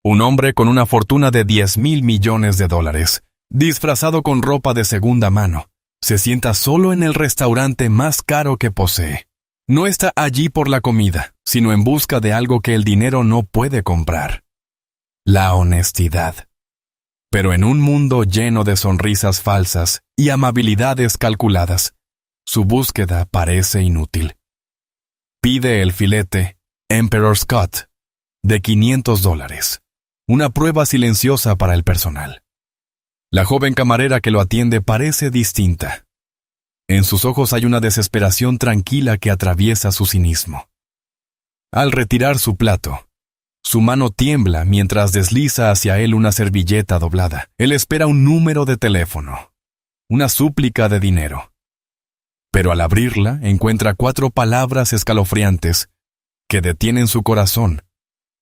Un hombre con una fortuna de $10,000 millones, disfrazado con ropa de segunda mano, se sienta solo en el restaurante más caro que posee. No está allí por la comida, sino en busca de algo que el dinero no puede comprar: la honestidad. Pero en un mundo lleno de sonrisas falsas y amabilidades calculadas, su búsqueda parece inútil. Pide el filete Emperor's Cut de $500, una prueba silenciosa para el personal. La joven camarera que lo atiende parece distinta. En sus ojos hay una desesperación tranquila que atraviesa su cinismo. Al retirar su plato, su mano tiembla mientras desliza hacia él una servilleta doblada. Él espera un número de teléfono, una súplica de dinero. Pero al abrirla, encuentra 4 palabras escalofriantes que detienen su corazón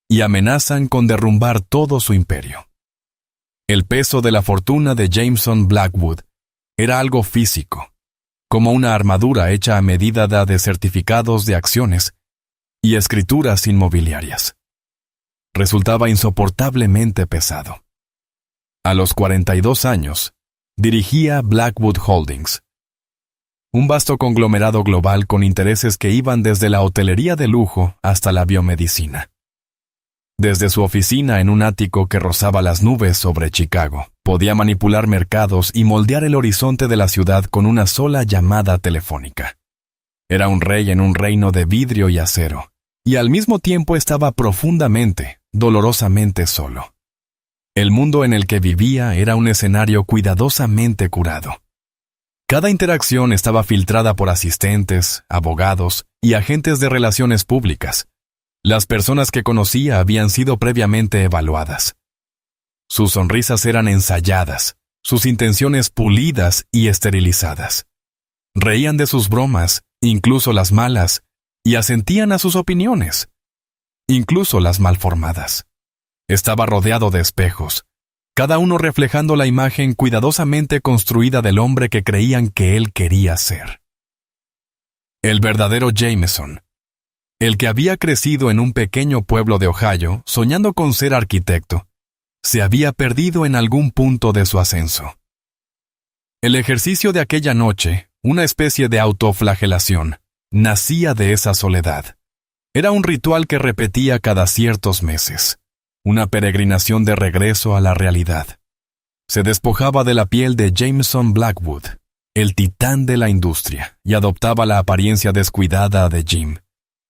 y amenazan con derrumbar todo su imperio. El peso de la fortuna de Jameson Blackwood era algo físico, como una armadura hecha a medida de certificados de acciones y escrituras inmobiliarias. Resultaba insoportablemente pesado. A los 42 años, dirigía Blackwood Holdings, un vasto conglomerado global con intereses que iban desde la hotelería de lujo hasta la biomedicina. Desde su oficina en un ático que rozaba las nubes sobre Chicago, podía manipular mercados y moldear el horizonte de la ciudad con una sola llamada telefónica. Era un rey en un reino de vidrio y acero, y al mismo tiempo estaba profundamente, dolorosamente solo. El mundo en el que vivía era un escenario cuidadosamente curado. Cada interacción estaba filtrada por asistentes, abogados y agentes de relaciones públicas. Las personas que conocía habían sido previamente evaluadas. Sus sonrisas eran ensayadas, sus intenciones pulidas y esterilizadas. Reían de sus bromas, incluso las malas, y asentían a sus opiniones, incluso las malformadas. Estaba rodeado de espejos, cada uno reflejando la imagen cuidadosamente construida del hombre que creían que él quería ser. El verdadero Jameson, el que había crecido en un pequeño pueblo de Ohio, soñando con ser arquitecto, se había perdido en algún punto de su ascenso. El ejercicio de aquella noche, una especie de autoflagelación, nacía de esa soledad. Era un ritual que repetía cada ciertos meses, una peregrinación de regreso a la realidad. Se despojaba de la piel de Jameson Blackwood, el titán de la industria, y adoptaba la apariencia descuidada de Jim,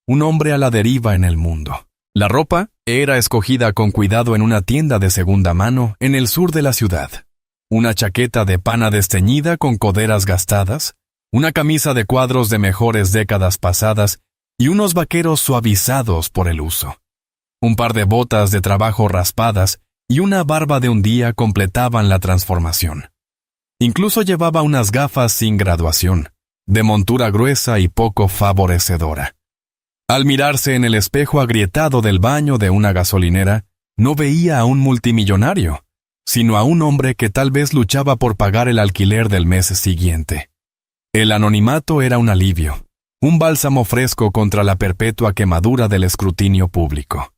un hombre a la deriva en el mundo. La ropa era escogida con cuidado en una tienda de segunda mano en el sur de la ciudad. Una chaqueta de pana desteñida con coderas gastadas, una camisa de cuadros de mejores décadas pasadas y unos vaqueros suavizados por el uso. Un par de botas de trabajo raspadas y una barba de un día completaban la transformación. Incluso llevaba unas gafas sin graduación, de montura gruesa y poco favorecedora. Al mirarse en el espejo agrietado del baño de una gasolinera, no veía a un multimillonario, sino a un hombre que tal vez luchaba por pagar el alquiler del mes siguiente. El anonimato era un alivio, un bálsamo fresco contra la perpetua quemadura del escrutinio público.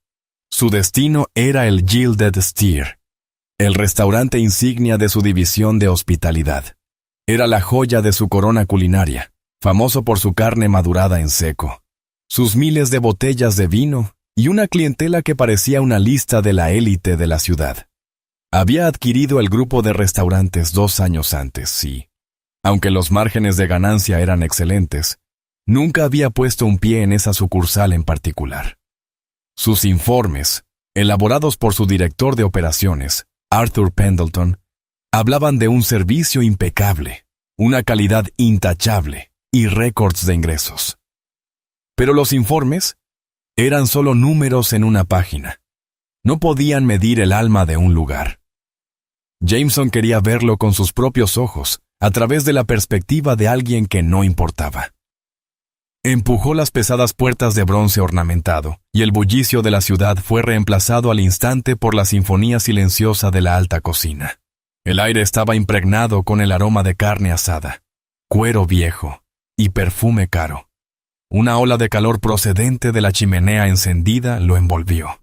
Su destino era el Gilded Steer, el restaurante insignia de su división de hospitalidad. Era la joya de su corona culinaria, famoso por su carne madurada en seco, sus miles de botellas de vino y una clientela que parecía una lista de la élite de la ciudad. Había adquirido el grupo de restaurantes 2 años antes y, aunque los márgenes de ganancia eran excelentes, nunca había puesto un pie en esa sucursal en particular. Sus informes, elaborados por su director de operaciones, Arthur Pendleton, hablaban de un servicio impecable, una calidad intachable y récords de ingresos. Pero los informes eran solo números en una página. No podían medir el alma de un lugar. Jameson quería verlo con sus propios ojos, a través de la perspectiva de alguien que no importaba. Empujó las pesadas puertas de bronce ornamentado, y el bullicio de la ciudad fue reemplazado al instante por la sinfonía silenciosa de la alta cocina. El aire estaba impregnado con el aroma de carne asada, cuero viejo y perfume caro. Una ola de calor procedente de la chimenea encendida lo envolvió.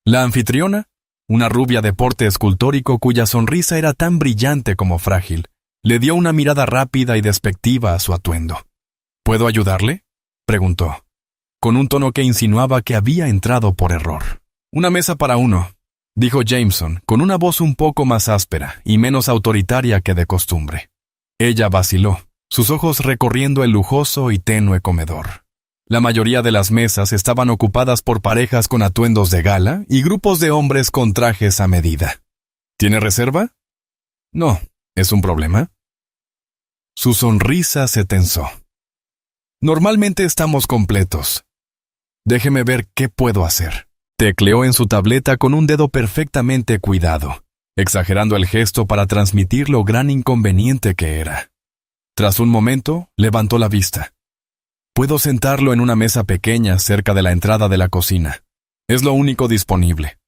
La anfitriona, Una rubia de porte escultórico cuya sonrisa era tan brillante como frágil, le dio una mirada rápida y despectiva a su atuendo. ¿Puedo ayudarle?, preguntó, con un tono que insinuaba que había entrado por error. Una mesa para uno, dijo Jameson, con una voz un poco más áspera y menos autoritaria que de costumbre. Ella vaciló, sus ojos recorriendo el lujoso y tenue comedor. La mayoría de las mesas estaban ocupadas por parejas con atuendos de gala y grupos de hombres con trajes a medida. ¿Tiene reserva? No. ¿Es un problema? Su sonrisa se tensó. Normalmente estamos completos. Déjeme ver qué puedo hacer. Tecleó en su tableta con un dedo perfectamente cuidado, exagerando el gesto para transmitir lo gran inconveniente que era. Tras un momento, levantó la vista. Puedo sentarlo en una mesa pequeña cerca de la entrada de la cocina. Es lo único disponible.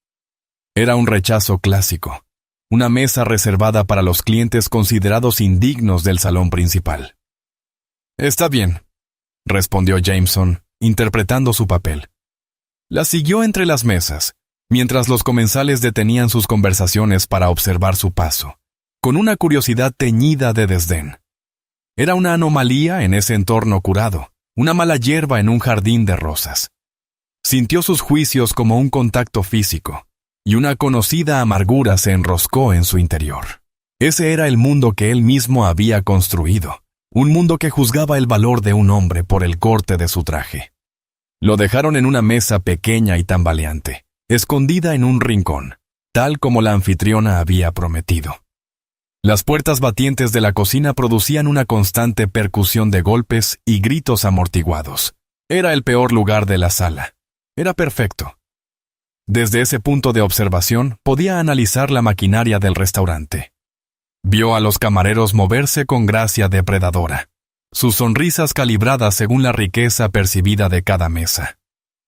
Era un rechazo clásico. Una mesa reservada para los clientes considerados indignos del salón principal. Está bien, respondió Jameson, interpretando su papel. La siguió entre las mesas, mientras los comensales detenían sus conversaciones para observar su paso, con una curiosidad teñida de desdén. Era una anomalía en ese entorno curado, una mala hierba en un jardín de rosas. Sintió sus juicios como un contacto físico, y una conocida amargura se enroscó en su interior. Ese era el mundo que él mismo había construido, un mundo que juzgaba el valor de un hombre por el corte de su traje. Lo dejaron en una mesa pequeña y tambaleante, escondida en un rincón, tal como la anfitriona había prometido. Las puertas batientes de la cocina producían una constante percusión de golpes y gritos amortiguados. Era el peor lugar de la sala. Era perfecto. Desde ese punto de observación podía analizar la maquinaria del restaurante. Vio a los camareros moverse con gracia depredadora, sus sonrisas calibradas según la riqueza percibida de cada mesa.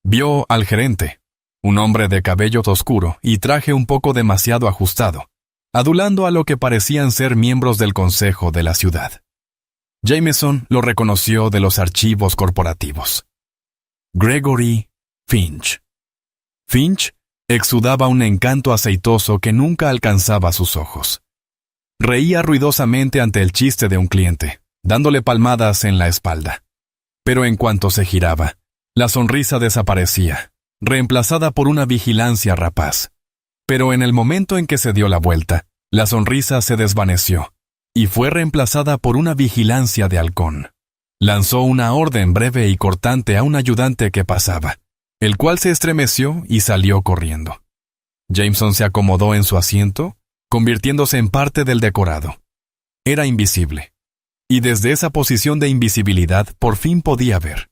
Vio al gerente, un hombre de cabello oscuro y traje un poco demasiado ajustado, adulando a lo que parecían ser miembros del consejo de la ciudad. Jameson lo reconoció de los archivos corporativos. Gregory Finch. Finch exudaba un encanto aceitoso que nunca alcanzaba sus ojos. Reía ruidosamente ante el chiste de un cliente, dándole palmadas en la espalda. Pero en cuanto se giraba, la sonrisa desaparecía, reemplazada por una vigilancia rapaz. Pero en el momento en que se dio la vuelta, la sonrisa se desvaneció, y fue reemplazada por una vigilancia de halcón. Lanzó una orden breve y cortante a un ayudante que pasaba, el cual se estremeció y salió corriendo. Jameson se acomodó en su asiento, convirtiéndose en parte del decorado. Era invisible, y desde esa posición de invisibilidad por fin podía ver.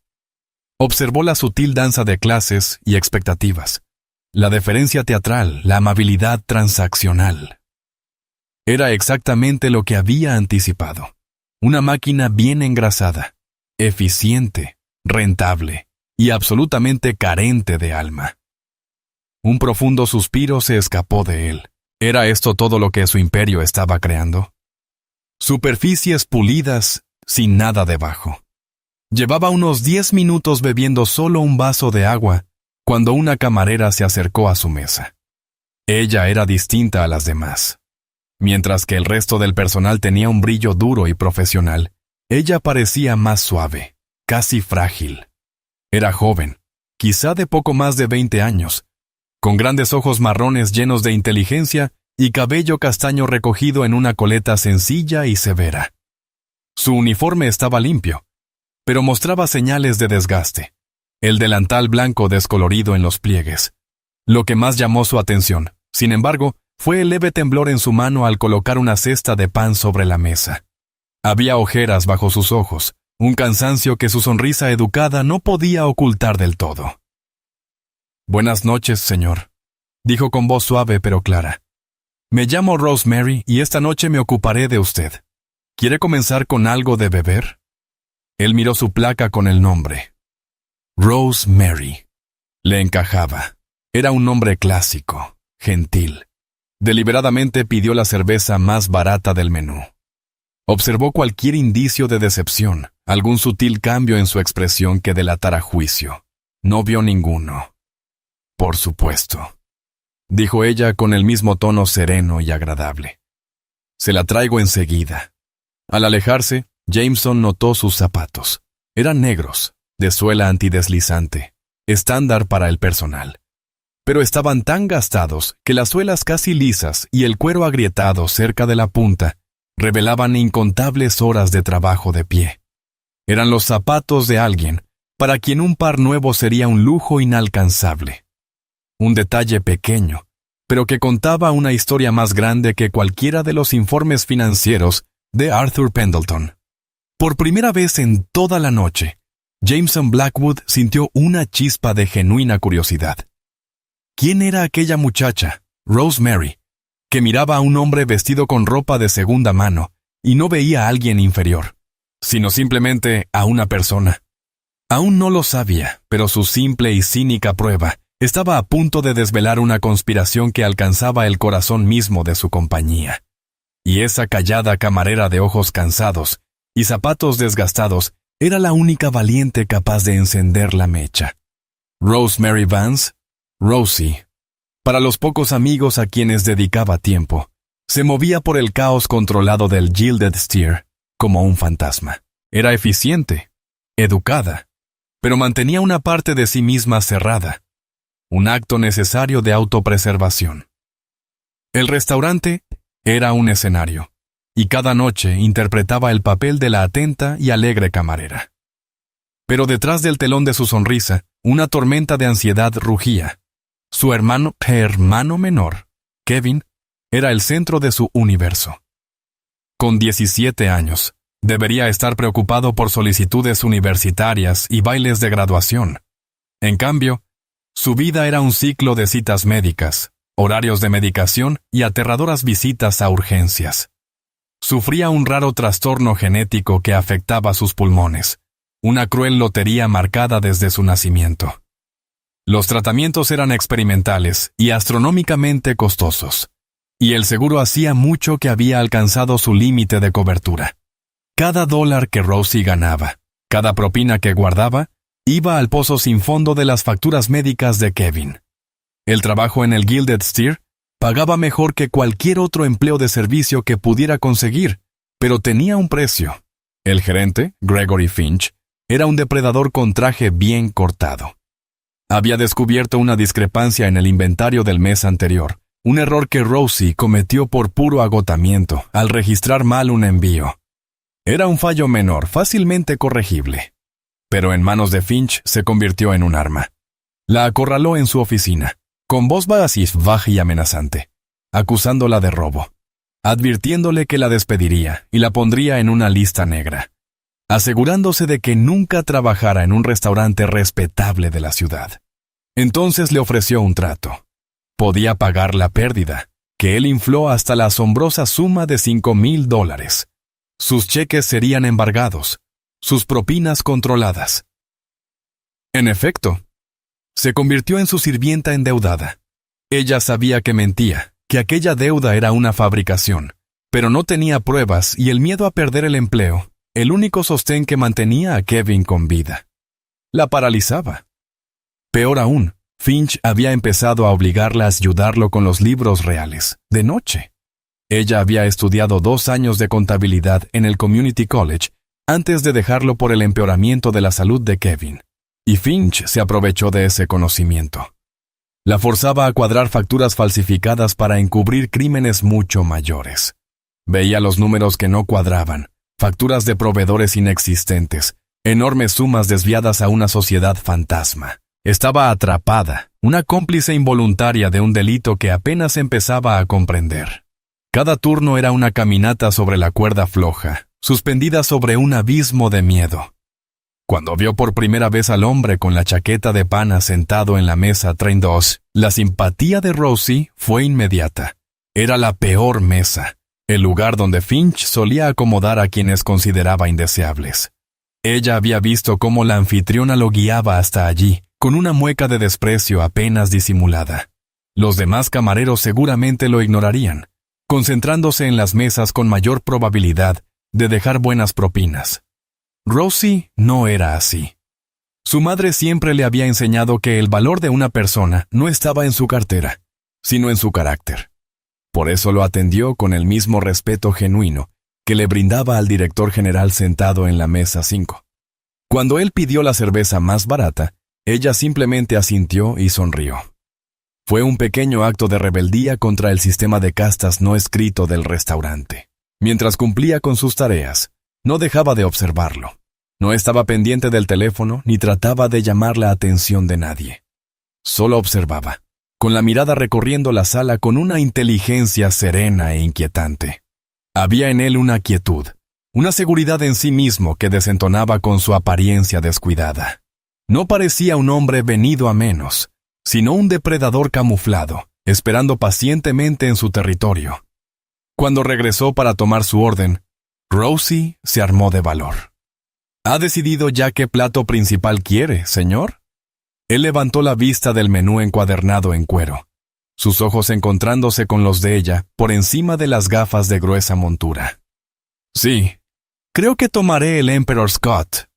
Observó la sutil danza de clases y expectativas, la deferencia teatral, la amabilidad transaccional. Era exactamente lo que había anticipado. Una máquina bien engrasada, eficiente, rentable y absolutamente carente de alma. Un profundo suspiro se escapó de él. ¿Era esto todo lo que su imperio estaba creando? Superficies pulidas, sin nada debajo. Llevaba unos 10 minutos bebiendo solo un vaso de agua cuando una camarera se acercó a su mesa. Ella era distinta a las demás. Mientras que el resto del personal tenía un brillo duro y profesional, ella parecía más suave, casi frágil. Era joven, quizá de poco más de 20 años, con grandes ojos marrones llenos de inteligencia y cabello castaño recogido en una coleta sencilla y severa. Su uniforme estaba limpio, pero mostraba señales de desgaste. El delantal blanco descolorido en los pliegues. Lo que más llamó su atención, sin embargo, fue el leve temblor en su mano al colocar una cesta de pan sobre la mesa. Había ojeras bajo sus ojos, un cansancio que su sonrisa educada no podía ocultar del todo. «Buenas noches, señor», dijo con voz suave pero clara. «Me llamo Rosemary y esta noche me ocuparé de usted. ¿Quiere comenzar con algo de beber?» Él miró su placa con el nombre. Rosemary. Le encajaba. Era un nombre clásico, gentil. Deliberadamente pidió la cerveza más barata del menú. Observó cualquier indicio de decepción, algún sutil cambio en su expresión que delatara juicio. No vio ninguno. Por supuesto. dijo ella con el mismo tono sereno y agradable. Se la traigo enseguida. Al alejarse, Jameson notó sus zapatos. Eran negros, de suela antideslizante, estándar para el personal. Pero estaban tan gastados que las suelas casi lisas y el cuero agrietado cerca de la punta revelaban incontables horas de trabajo de pie. Eran los zapatos de alguien para quien un par nuevo sería un lujo inalcanzable. Un detalle pequeño, pero que contaba una historia más grande que cualquiera de los informes financieros de Arthur Pendleton. Por primera vez en toda la noche, Jameson Blackwood sintió una chispa de genuina curiosidad. ¿Quién era aquella muchacha, Rosemary, que miraba a un hombre vestido con ropa de segunda mano y no veía a alguien inferior, sino simplemente a una persona? Aún no lo sabía, pero su simple y cínica prueba estaba a punto de desvelar una conspiración que alcanzaba el corazón mismo de su compañía. Y esa callada camarera de ojos cansados y zapatos desgastados era la única valiente capaz de encender la mecha. Rosemary Vance, Rosie, para los pocos amigos a quienes dedicaba tiempo, se movía por el caos controlado del Gilded Steer como un fantasma. Era eficiente, educada, pero mantenía una parte de sí misma cerrada, un acto necesario de autopreservación. El restaurante era un escenario, y cada noche interpretaba el papel de la atenta y alegre camarera. Pero detrás del telón de su sonrisa, una tormenta de ansiedad rugía. Su hermano menor, Kevin, era el centro de su universo. Con 17 años, debería estar preocupado por solicitudes universitarias y bailes de graduación. En cambio, su vida era un ciclo de citas médicas, horarios de medicación y aterradoras visitas a urgencias. Sufría un raro trastorno genético que afectaba sus pulmones, una cruel lotería marcada desde su nacimiento. Los tratamientos eran experimentales y astronómicamente costosos, y el seguro hacía mucho que había alcanzado su límite de cobertura. Cada dólar que Rosie ganaba, cada propina que guardaba, iba al pozo sin fondo de las facturas médicas de Kevin. El trabajo en el Gilded Steer pagaba mejor que cualquier otro empleo de servicio que pudiera conseguir, pero tenía un precio. El gerente, Gregory Finch, era un depredador con traje bien cortado. Había descubierto una discrepancia en el inventario del mes anterior, un error que Rosie cometió por puro agotamiento al registrar mal un envío. Era un fallo menor, fácilmente corregible, pero en manos de Finch se convirtió en un arma. La acorraló en su oficina, con voz baja y amenazante, acusándola de robo, advirtiéndole que la despediría y la pondría en una lista negra, asegurándose de que nunca trabajara en un restaurante respetable de la ciudad. Entonces le ofreció un trato. Podía pagar la pérdida, que él infló hasta la asombrosa suma de $5,000. Sus cheques serían embargados, sus propinas controladas. En efecto, se convirtió en su sirvienta endeudada. Ella sabía que mentía, que aquella deuda era una fabricación, pero no tenía pruebas y el miedo a perder el empleo, el único sostén que mantenía a Kevin con vida, la paralizaba. Peor aún, Finch había empezado a obligarla a ayudarlo con los libros reales, de noche. Ella había estudiado 2 años de contabilidad en el Community College antes de dejarlo por el empeoramiento de la salud de Kevin, y Finch se aprovechó de ese conocimiento. La forzaba a cuadrar facturas falsificadas para encubrir crímenes mucho mayores. Veía los números que no cuadraban, facturas de proveedores inexistentes, enormes sumas desviadas a una sociedad fantasma. Estaba atrapada, una cómplice involuntaria de un delito que apenas empezaba a comprender. Cada turno era una caminata sobre la cuerda floja, suspendida sobre un abismo de miedo. Cuando vio por primera vez al hombre con la chaqueta de pana sentado en la mesa Train 2, la simpatía de Rosie fue inmediata. Era la peor mesa, el lugar donde Finch solía acomodar a quienes consideraba indeseables. Ella había visto cómo la anfitriona lo guiaba hasta allí, con una mueca de desprecio apenas disimulada. Los demás camareros seguramente lo ignorarían, concentrándose en las mesas con mayor probabilidad de dejar buenas propinas. Rosie no era así. Su madre siempre le había enseñado que el valor de una persona no estaba en su cartera, sino en su carácter. Por eso lo atendió con el mismo respeto genuino que le brindaba al director general sentado en la mesa 5. Cuando él pidió la cerveza más barata, ella simplemente asintió y sonrió. Fue un pequeño acto de rebeldía contra el sistema de castas no escrito del restaurante. Mientras cumplía con sus tareas, no dejaba de observarlo. No estaba pendiente del teléfono ni trataba de llamar la atención de nadie. Solo observaba, con la mirada recorriendo la sala con una inteligencia serena e inquietante. Había en él una quietud, una seguridad en sí mismo que desentonaba con su apariencia descuidada. No parecía un hombre venido a menos, sino un depredador camuflado, esperando pacientemente en su territorio. Cuando regresó para tomar su orden, Rosie se armó de valor. ¿Ha decidido ya qué plato principal quiere, señor? Él levantó la vista del menú encuadernado en cuero, sus ojos encontrándose con los de ella por encima de las gafas de gruesa montura. Sí, creo que tomaré el Emperor's Cut.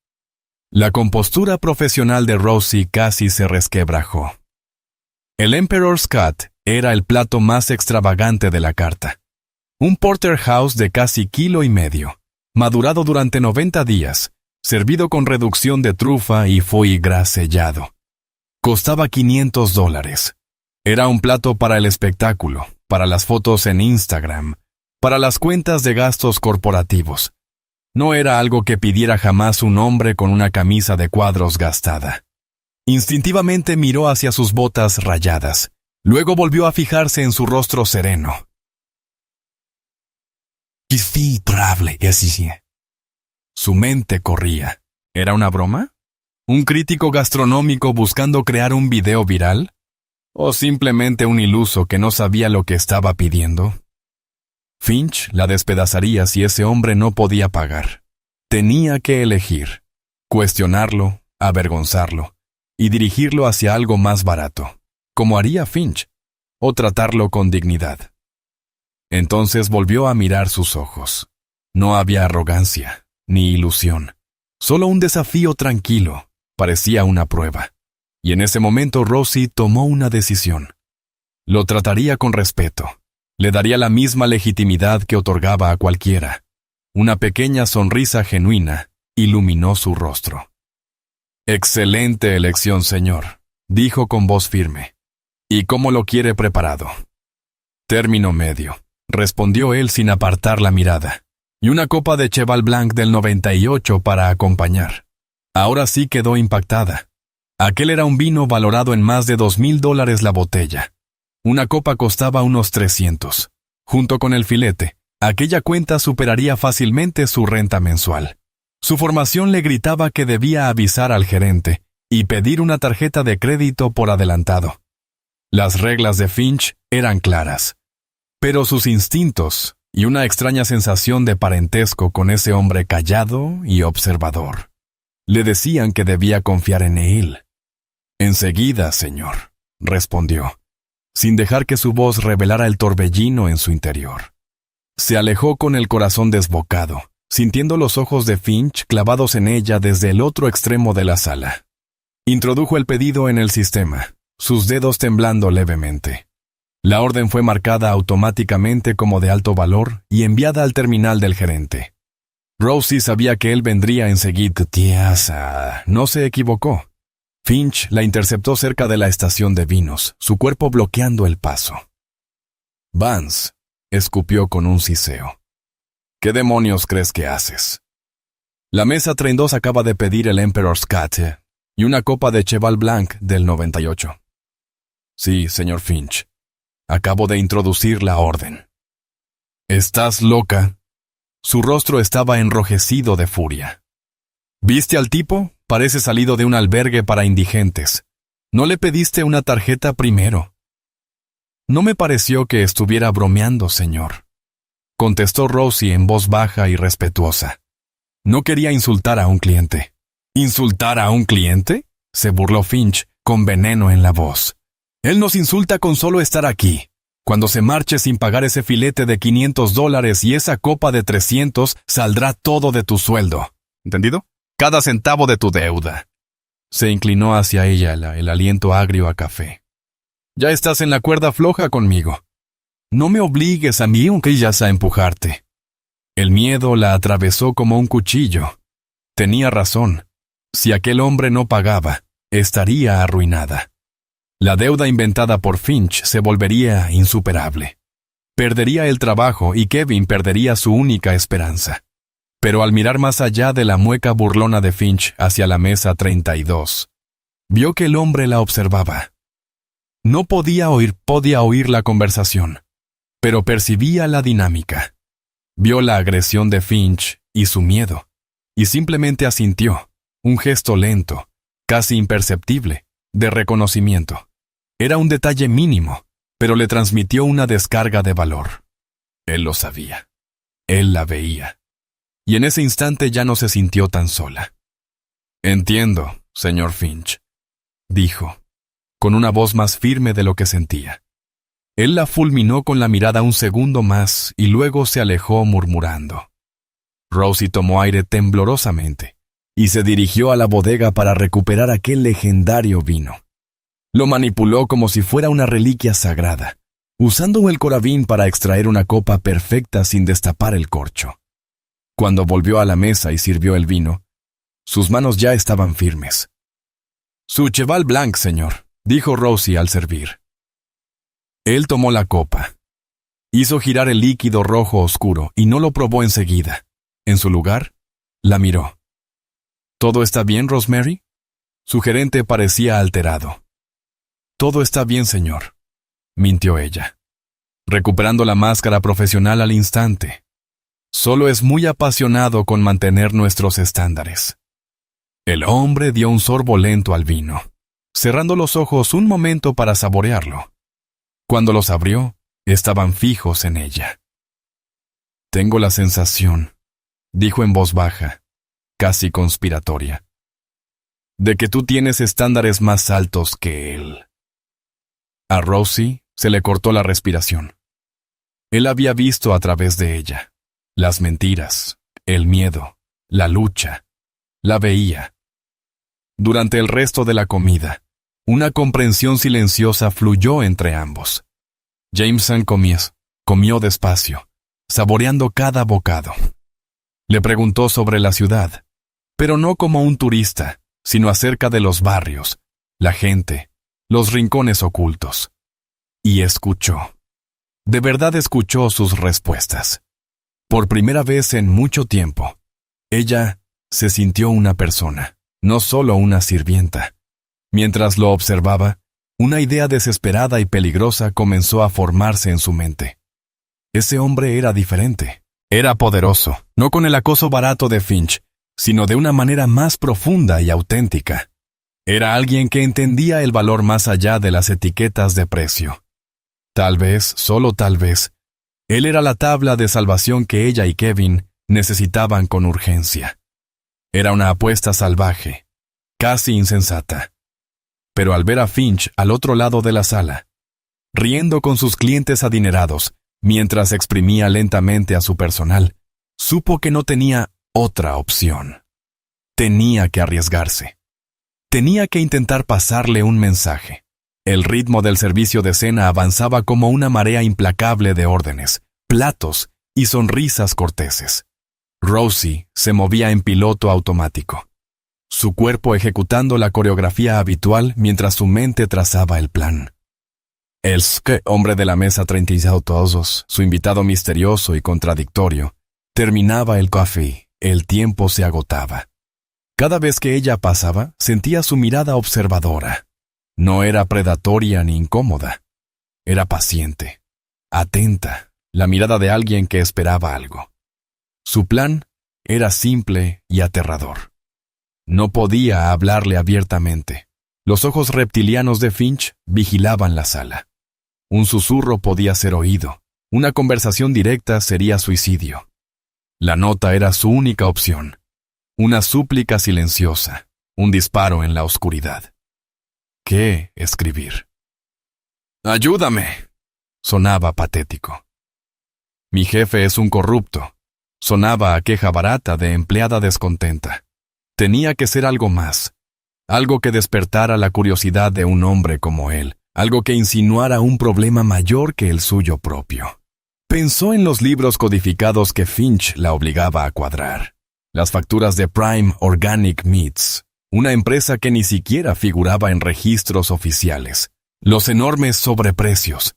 La compostura profesional de Rosie casi se resquebrajó. El Emperor's Cut era el plato más extravagante de la carta. Un porterhouse de casi 1,5 kilos, madurado durante 90 días, servido con reducción de trufa y foie gras sellado. Costaba $500. Era un plato para el espectáculo, para las fotos en Instagram, para las cuentas de gastos corporativos. No era algo que pidiera jamás un hombre con una camisa de cuadros gastada. Instintivamente miró hacia sus botas rayadas. Luego volvió a fijarse en su rostro sereno. Su mente corría. ¿Era una broma? ¿Un crítico gastronómico buscando crear un video viral? ¿O simplemente un iluso que no sabía lo que estaba pidiendo? Finch la despedazaría si ese hombre no podía pagar. Tenía que elegir, cuestionarlo, avergonzarlo, y dirigirlo hacia algo más barato, como haría Finch, o tratarlo con dignidad. Entonces volvió a mirar sus ojos. No había arrogancia, ni ilusión, solo un desafío tranquilo, parecía una prueba. Y en ese momento Rosie tomó una decisión. Lo trataría con respeto, le daría la misma legitimidad que otorgaba a cualquiera. Una pequeña sonrisa genuina iluminó su rostro. «Excelente elección, señor», dijo con voz firme. «¿Y cómo lo quiere preparado?» «Término medio», respondió él sin apartar la mirada. «Y una copa de Cheval Blanc del 98 para acompañar». Ahora sí quedó impactada. Aquel era un vino valorado en más de $2,000 la botella. Una copa costaba unos 300. Junto con el filete, aquella cuenta superaría fácilmente su renta mensual. Su formación le gritaba que debía avisar al gerente y pedir una tarjeta de crédito por adelantado. Las reglas de Finch eran claras, pero sus instintos y una extraña sensación de parentesco con ese hombre callado y observador le decían que debía confiar en él. «Enseguida, señor», respondió, sin dejar que su voz revelara el torbellino en su interior. Se alejó con el corazón desbocado, sintiendo los ojos de Finch clavados en ella desde el otro extremo de la sala. Introdujo el pedido en el sistema, sus dedos temblando levemente. La orden fue marcada automáticamente como de alto valor y enviada al terminal del gerente. Rosie sabía que él vendría enseguida. No se equivocó. Finch la interceptó cerca de la estación de vinos, su cuerpo bloqueando el paso. «Vance», escupió con un siseo. «¿Qué demonios crees que haces?» La mesa 32 acaba de pedir el Emperor's Cut y una copa de Cheval Blanc del 98. «Sí, señor Finch. Acabo de introducir la orden». «¿Estás loca?» Su rostro estaba enrojecido de furia. «¿Viste al tipo? Parece salido de un albergue para indigentes. ¿No le pediste una tarjeta primero?» «No me pareció que estuviera bromeando, señor», contestó Rosie en voz baja y respetuosa. No quería insultar a un cliente. «¿Insultar a un cliente?», se burló Finch, con veneno en la voz. «Él nos insulta con solo estar aquí. Cuando se marche sin pagar ese filete de $500 y esa copa de 300, saldrá todo de tu sueldo. ¿Entendido? Cada centavo de tu deuda». Se inclinó hacia ella el aliento agrio a café. Ya estás en la cuerda floja conmigo. No me obligues a mí aunque ya a empujarte. El miedo la atravesó como un cuchillo. Tenía razón. Si aquel hombre no pagaba, estaría arruinada. La deuda inventada por Finch se volvería insuperable. Perdería el trabajo y Kevin perdería su única esperanza. Pero al mirar más allá de la mueca burlona de Finch hacia la mesa 32, vio que el hombre la observaba. No podía oír la conversación, pero percibía la dinámica. Vio la agresión de Finch y su miedo, y simplemente asintió, un gesto lento, casi imperceptible, de reconocimiento. Era un detalle mínimo, pero le transmitió una descarga de valor. Él lo sabía. Él la veía. Y en ese instante ya no se sintió tan sola. «Entiendo, señor Finch», dijo, con una voz más firme de lo que sentía. Él la fulminó con la mirada un segundo más y luego se alejó murmurando. Rosie tomó aire temblorosamente y se dirigió a la bodega para recuperar aquel legendario vino. Lo manipuló como si fuera una reliquia sagrada, usando el corabín para extraer una copa perfecta sin destapar el corcho. Cuando volvió a la mesa y sirvió el vino, sus manos ya estaban firmes. «Su Cheval Blanc, señor», dijo Rosie al servir. Él tomó la copa. Hizo girar el líquido rojo oscuro y no lo probó enseguida. En su lugar, la miró. «¿Todo está bien, Rosemary?» Su gerente parecía alterado. «Todo está bien, señor», mintió ella, recuperando la máscara profesional al instante. «Solo es muy apasionado con mantener nuestros estándares». El hombre dio un sorbo lento al vino, cerrando los ojos un momento para saborearlo. Cuando los abrió, estaban fijos en ella. «Tengo la sensación», dijo en voz baja, casi conspiratoria, «de que tú tienes estándares más altos que él». A Rosie se le cortó la respiración. Él había visto a través de ella. Las mentiras, el miedo, la lucha. La veía. Durante el resto de la comida, una comprensión silenciosa fluyó entre ambos. Jameson comió despacio, saboreando cada bocado. Le preguntó sobre la ciudad, pero no como un turista, sino acerca de los barrios, la gente, los rincones ocultos. Y escuchó. De verdad escuchó sus respuestas. Por primera vez en mucho tiempo, ella se sintió una persona, no solo una sirvienta. Mientras lo observaba, una idea desesperada y peligrosa comenzó a formarse en su mente. Ese hombre era diferente. Era poderoso, no con el acoso barato de Finch, sino de una manera más profunda y auténtica. Era alguien que entendía el valor más allá de las etiquetas de precio. Tal vez, solo tal vez, él era la tabla de salvación que ella y Kevin necesitaban con urgencia. Era una apuesta salvaje, casi insensata. Pero al ver a Finch al otro lado de la sala, riendo con sus clientes adinerados, mientras exprimía lentamente a su personal, supo que no tenía otra opción. Tenía que arriesgarse. Tenía que intentar pasarle un mensaje. El ritmo del servicio de cena avanzaba como una marea implacable de órdenes, platos y sonrisas corteses. Rosie se movía en piloto automático, su cuerpo ejecutando la coreografía habitual mientras su mente trazaba el plan. El hombre de la mesa 32, su invitado misterioso y contradictorio, terminaba el café. El tiempo se agotaba. Cada vez que ella pasaba, sentía su mirada observadora. No era predatoria ni incómoda. Era paciente, atenta, la mirada de alguien que esperaba algo. Su plan era simple y aterrador. No podía hablarle abiertamente. Los ojos reptilianos de Finch vigilaban la sala. Un susurro podía ser oído. Una conversación directa sería suicidio. La nota era su única opción. Una súplica silenciosa, un disparo en la oscuridad. ¿Qué escribir? «¡Ayúdame!», sonaba patético. «Mi jefe es un corrupto», sonaba a queja barata de empleada descontenta. Tenía que ser algo más, algo que despertara la curiosidad de un hombre como él, algo que insinuara un problema mayor que el suyo propio. Pensó en los libros codificados que Finch la obligaba a cuadrar, las facturas de Prime Organic Meats, una empresa que ni siquiera figuraba en registros oficiales, los enormes sobreprecios,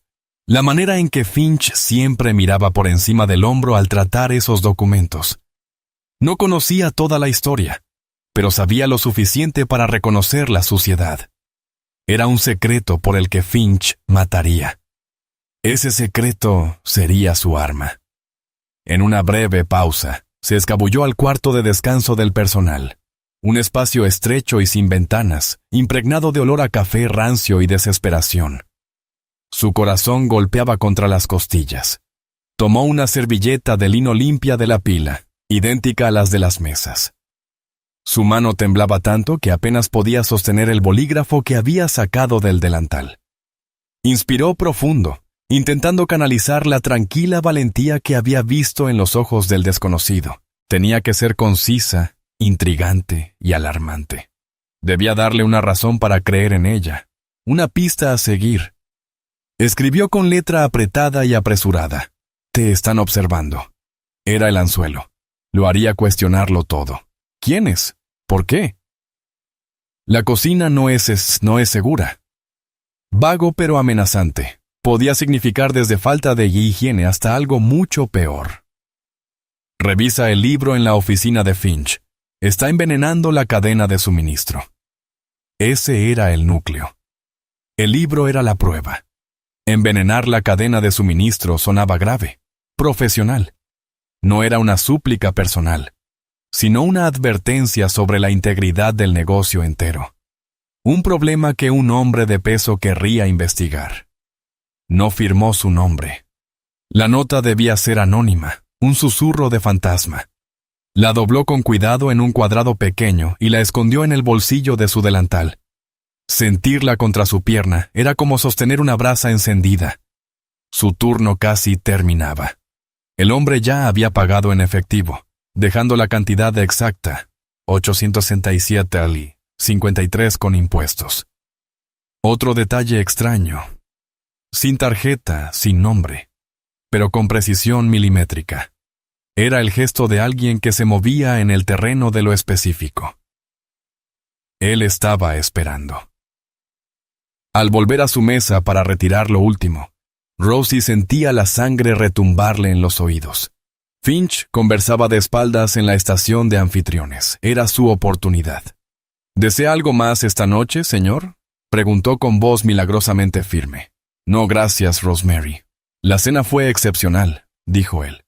la manera en que Finch siempre miraba por encima del hombro al tratar esos documentos. No conocía toda la historia, pero sabía lo suficiente para reconocer la suciedad. Era un secreto por el que Finch mataría. Ese secreto sería su arma. En una breve pausa, se escabulló al cuarto de descanso del personal, un espacio estrecho y sin ventanas, impregnado de olor a café rancio y desesperación. Su corazón golpeaba contra las costillas. Tomó una servilleta de lino limpia de la pila, idéntica a las de las mesas. Su mano temblaba tanto que apenas podía sostener el bolígrafo que había sacado del delantal. Inspiró profundo, intentando canalizar la tranquila valentía que había visto en los ojos del desconocido. Tenía que ser concisa, intrigante y alarmante. Debía darle una razón para creer en ella, una pista a seguir. Escribió con letra apretada y apresurada. «Te están observando». Era el anzuelo. Lo haría cuestionarlo todo. ¿Quiénes? ¿Por qué? La cocina no es segura. Vago pero amenazante. Podía significar desde falta de higiene hasta algo mucho peor. Revisa el libro en la oficina de Finch. Está envenenando la cadena de suministro. Ese era el núcleo. El libro era la prueba. Envenenar la cadena de suministro sonaba grave, profesional. No era una súplica personal, sino una advertencia sobre la integridad del negocio entero. Un problema que un hombre de peso querría investigar. No firmó su nombre. La nota debía ser anónima, un susurro de fantasma. La dobló con cuidado en un cuadrado pequeño y la escondió en el bolsillo de su delantal. Sentirla contra su pierna era como sostener una brasa encendida. Su turno casi terminaba. El hombre ya había pagado en efectivo, dejando la cantidad exacta, 867,53 con impuestos. Otro detalle extraño. Sin tarjeta, sin nombre, pero con precisión milimétrica. Era el gesto de alguien que se movía en el terreno de lo específico. Él estaba esperando. Al volver a su mesa para retirar lo último, Rosie sentía la sangre retumbarle en los oídos. Finch conversaba de espaldas en la estación de anfitriones. Era su oportunidad. ¿Desea algo más esta noche, señor?, preguntó con voz milagrosamente firme. No, gracias, Rosemary. La cena fue excepcional, dijo él.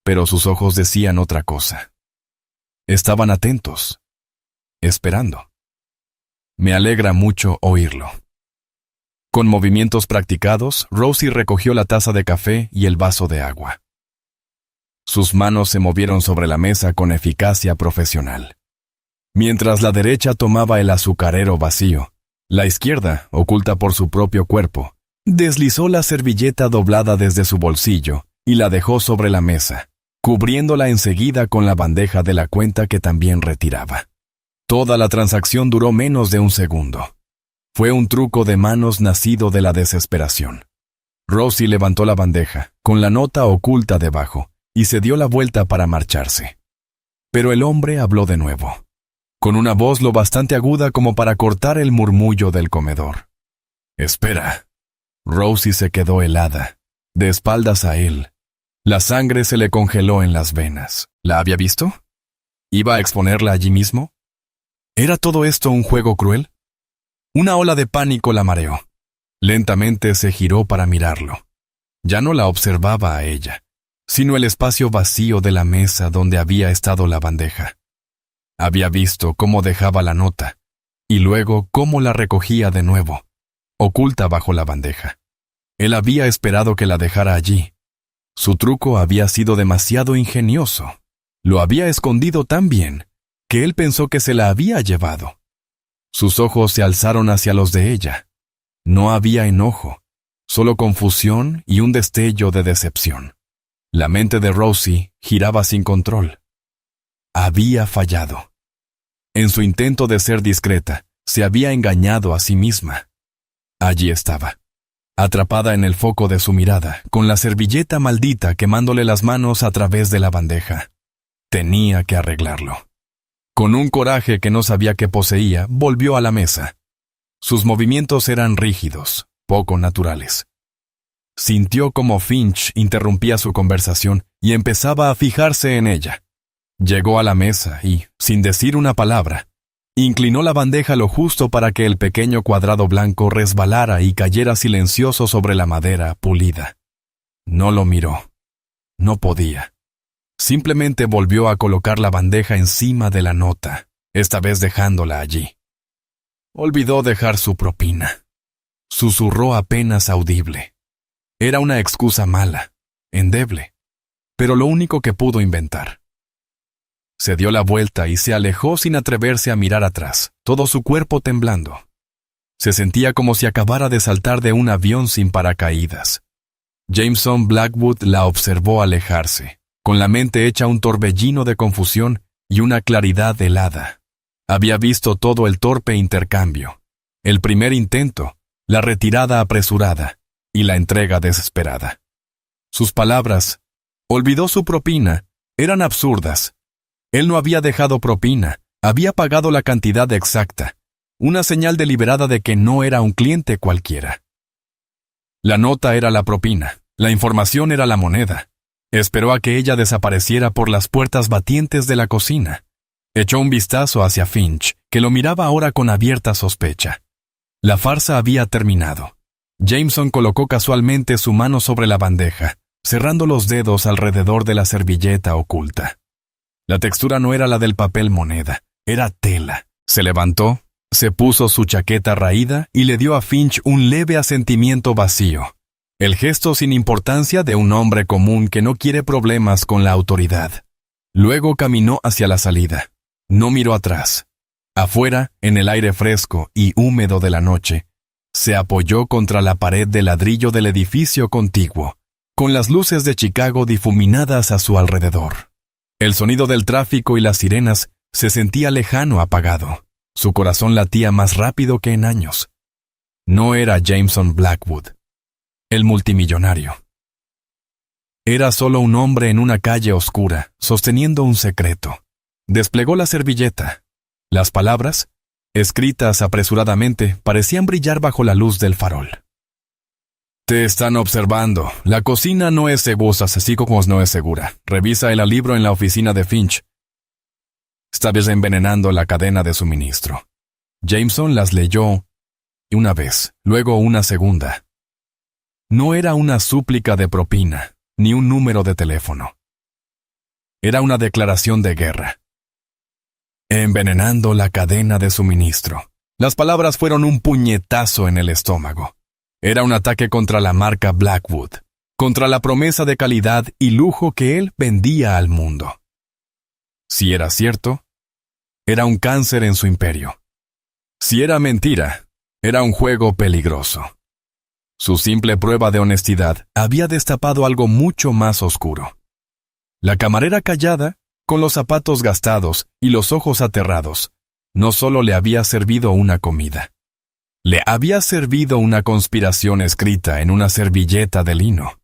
Pero sus ojos decían otra cosa. Estaban atentos, esperando. Me alegra mucho oírlo. Con movimientos practicados, Rosie recogió la taza de café y el vaso de agua. Sus manos se movieron sobre la mesa con eficacia profesional. Mientras la derecha tomaba el azucarero vacío, la izquierda, oculta por su propio cuerpo, deslizó la servilleta doblada desde su bolsillo y la dejó sobre la mesa, cubriéndola enseguida con la bandeja de la cuenta que también retiraba. Toda la transacción duró menos de un segundo. Fue un truco de manos nacido de la desesperación. Rosie levantó la bandeja, con la nota oculta debajo, y se dio la vuelta para marcharse. Pero el hombre habló de nuevo, con una voz lo bastante aguda como para cortar el murmullo del comedor. «Espera». Rosie se quedó helada, de espaldas a él. La sangre se le congeló en las venas. ¿La había visto? ¿Iba a exponerla allí mismo? ¿Era todo esto un juego cruel? Una ola de pánico la mareó. Lentamente se giró para mirarlo. Ya no la observaba a ella, sino el espacio vacío de la mesa donde había estado la bandeja. Había visto cómo dejaba la nota, y luego cómo la recogía de nuevo, oculta bajo la bandeja. Él había esperado que la dejara allí. Su truco había sido demasiado ingenioso. Lo había escondido tan bien que él pensó que se la había llevado. Sus ojos se alzaron hacia los de ella. No había enojo, solo confusión y un destello de decepción. La mente de Rosie giraba sin control. Había fallado. En su intento de ser discreta, se había engañado a sí misma. Allí estaba, atrapada en el foco de su mirada, con la servilleta maldita quemándole las manos a través de la bandeja. Tenía que arreglarlo. Con un coraje que no sabía que poseía, volvió a la mesa. Sus movimientos eran rígidos, poco naturales. Sintió como Finch interrumpía su conversación y empezaba a fijarse en ella. Llegó a la mesa y, sin decir una palabra, inclinó la bandeja lo justo para que el pequeño cuadrado blanco resbalara y cayera silencioso sobre la madera pulida. No lo miró. No podía. Simplemente volvió a colocar la bandeja encima de la nota, esta vez dejándola allí. Olvidó dejar su propina. Susurró apenas audible. Era una excusa mala, endeble, pero lo único que pudo inventar. Se dio la vuelta y se alejó sin atreverse a mirar atrás, todo su cuerpo temblando. Se sentía como si acabara de saltar de un avión sin paracaídas. Jameson Blackwood la observó alejarse, con la mente hecha un torbellino de confusión y una claridad helada. Había visto todo el torpe intercambio, el primer intento, la retirada apresurada y la entrega desesperada. Sus palabras, olvidó su propina, eran absurdas. Él no había dejado propina, había pagado la cantidad exacta, una señal deliberada de que no era un cliente cualquiera. La nota era la propina, la información era la moneda. Esperó a que ella desapareciera por las puertas batientes de la cocina. Echó un vistazo hacia Finch, que lo miraba ahora con abierta sospecha. La farsa había terminado. Jameson colocó casualmente su mano sobre la bandeja, cerrando los dedos alrededor de la servilleta oculta. La textura no era la del papel moneda, era tela. Se levantó, se puso su chaqueta raída y le dio a Finch un leve asentimiento vacío. El gesto sin importancia de un hombre común que no quiere problemas con la autoridad. Luego caminó hacia la salida. No miró atrás. Afuera, en el aire fresco y húmedo de la noche, se apoyó contra la pared de ladrillo del edificio contiguo, con las luces de Chicago difuminadas a su alrededor. El sonido del tráfico y las sirenas se sentía lejano, apagado. Su corazón latía más rápido que en años. No era Jameson Blackwood, el multimillonario. Era solo un hombre en una calle oscura, sosteniendo un secreto. Desplegó la servilleta. Las palabras, escritas apresuradamente, parecían brillar bajo la luz del farol. Te están observando. La cocina no es segura, así como no es segura. Revisa el libro en la oficina de Finch. Estabas envenenando la cadena de suministro. Jameson las leyó una vez, luego una segunda. No era una súplica de propina, ni un número de teléfono. Era una declaración de guerra. Envenenando la cadena de suministro. Las palabras fueron un puñetazo en el estómago. Era un ataque contra la marca Blackwood, contra la promesa de calidad y lujo que él vendía al mundo. Si era cierto, era un cáncer en su imperio. Si era mentira, era un juego peligroso. Su simple prueba de honestidad había destapado algo mucho más oscuro. La camarera callada, con los zapatos gastados y los ojos aterrados, no solo le había servido una comida. Le había servido una conspiración escrita en una servilleta de lino.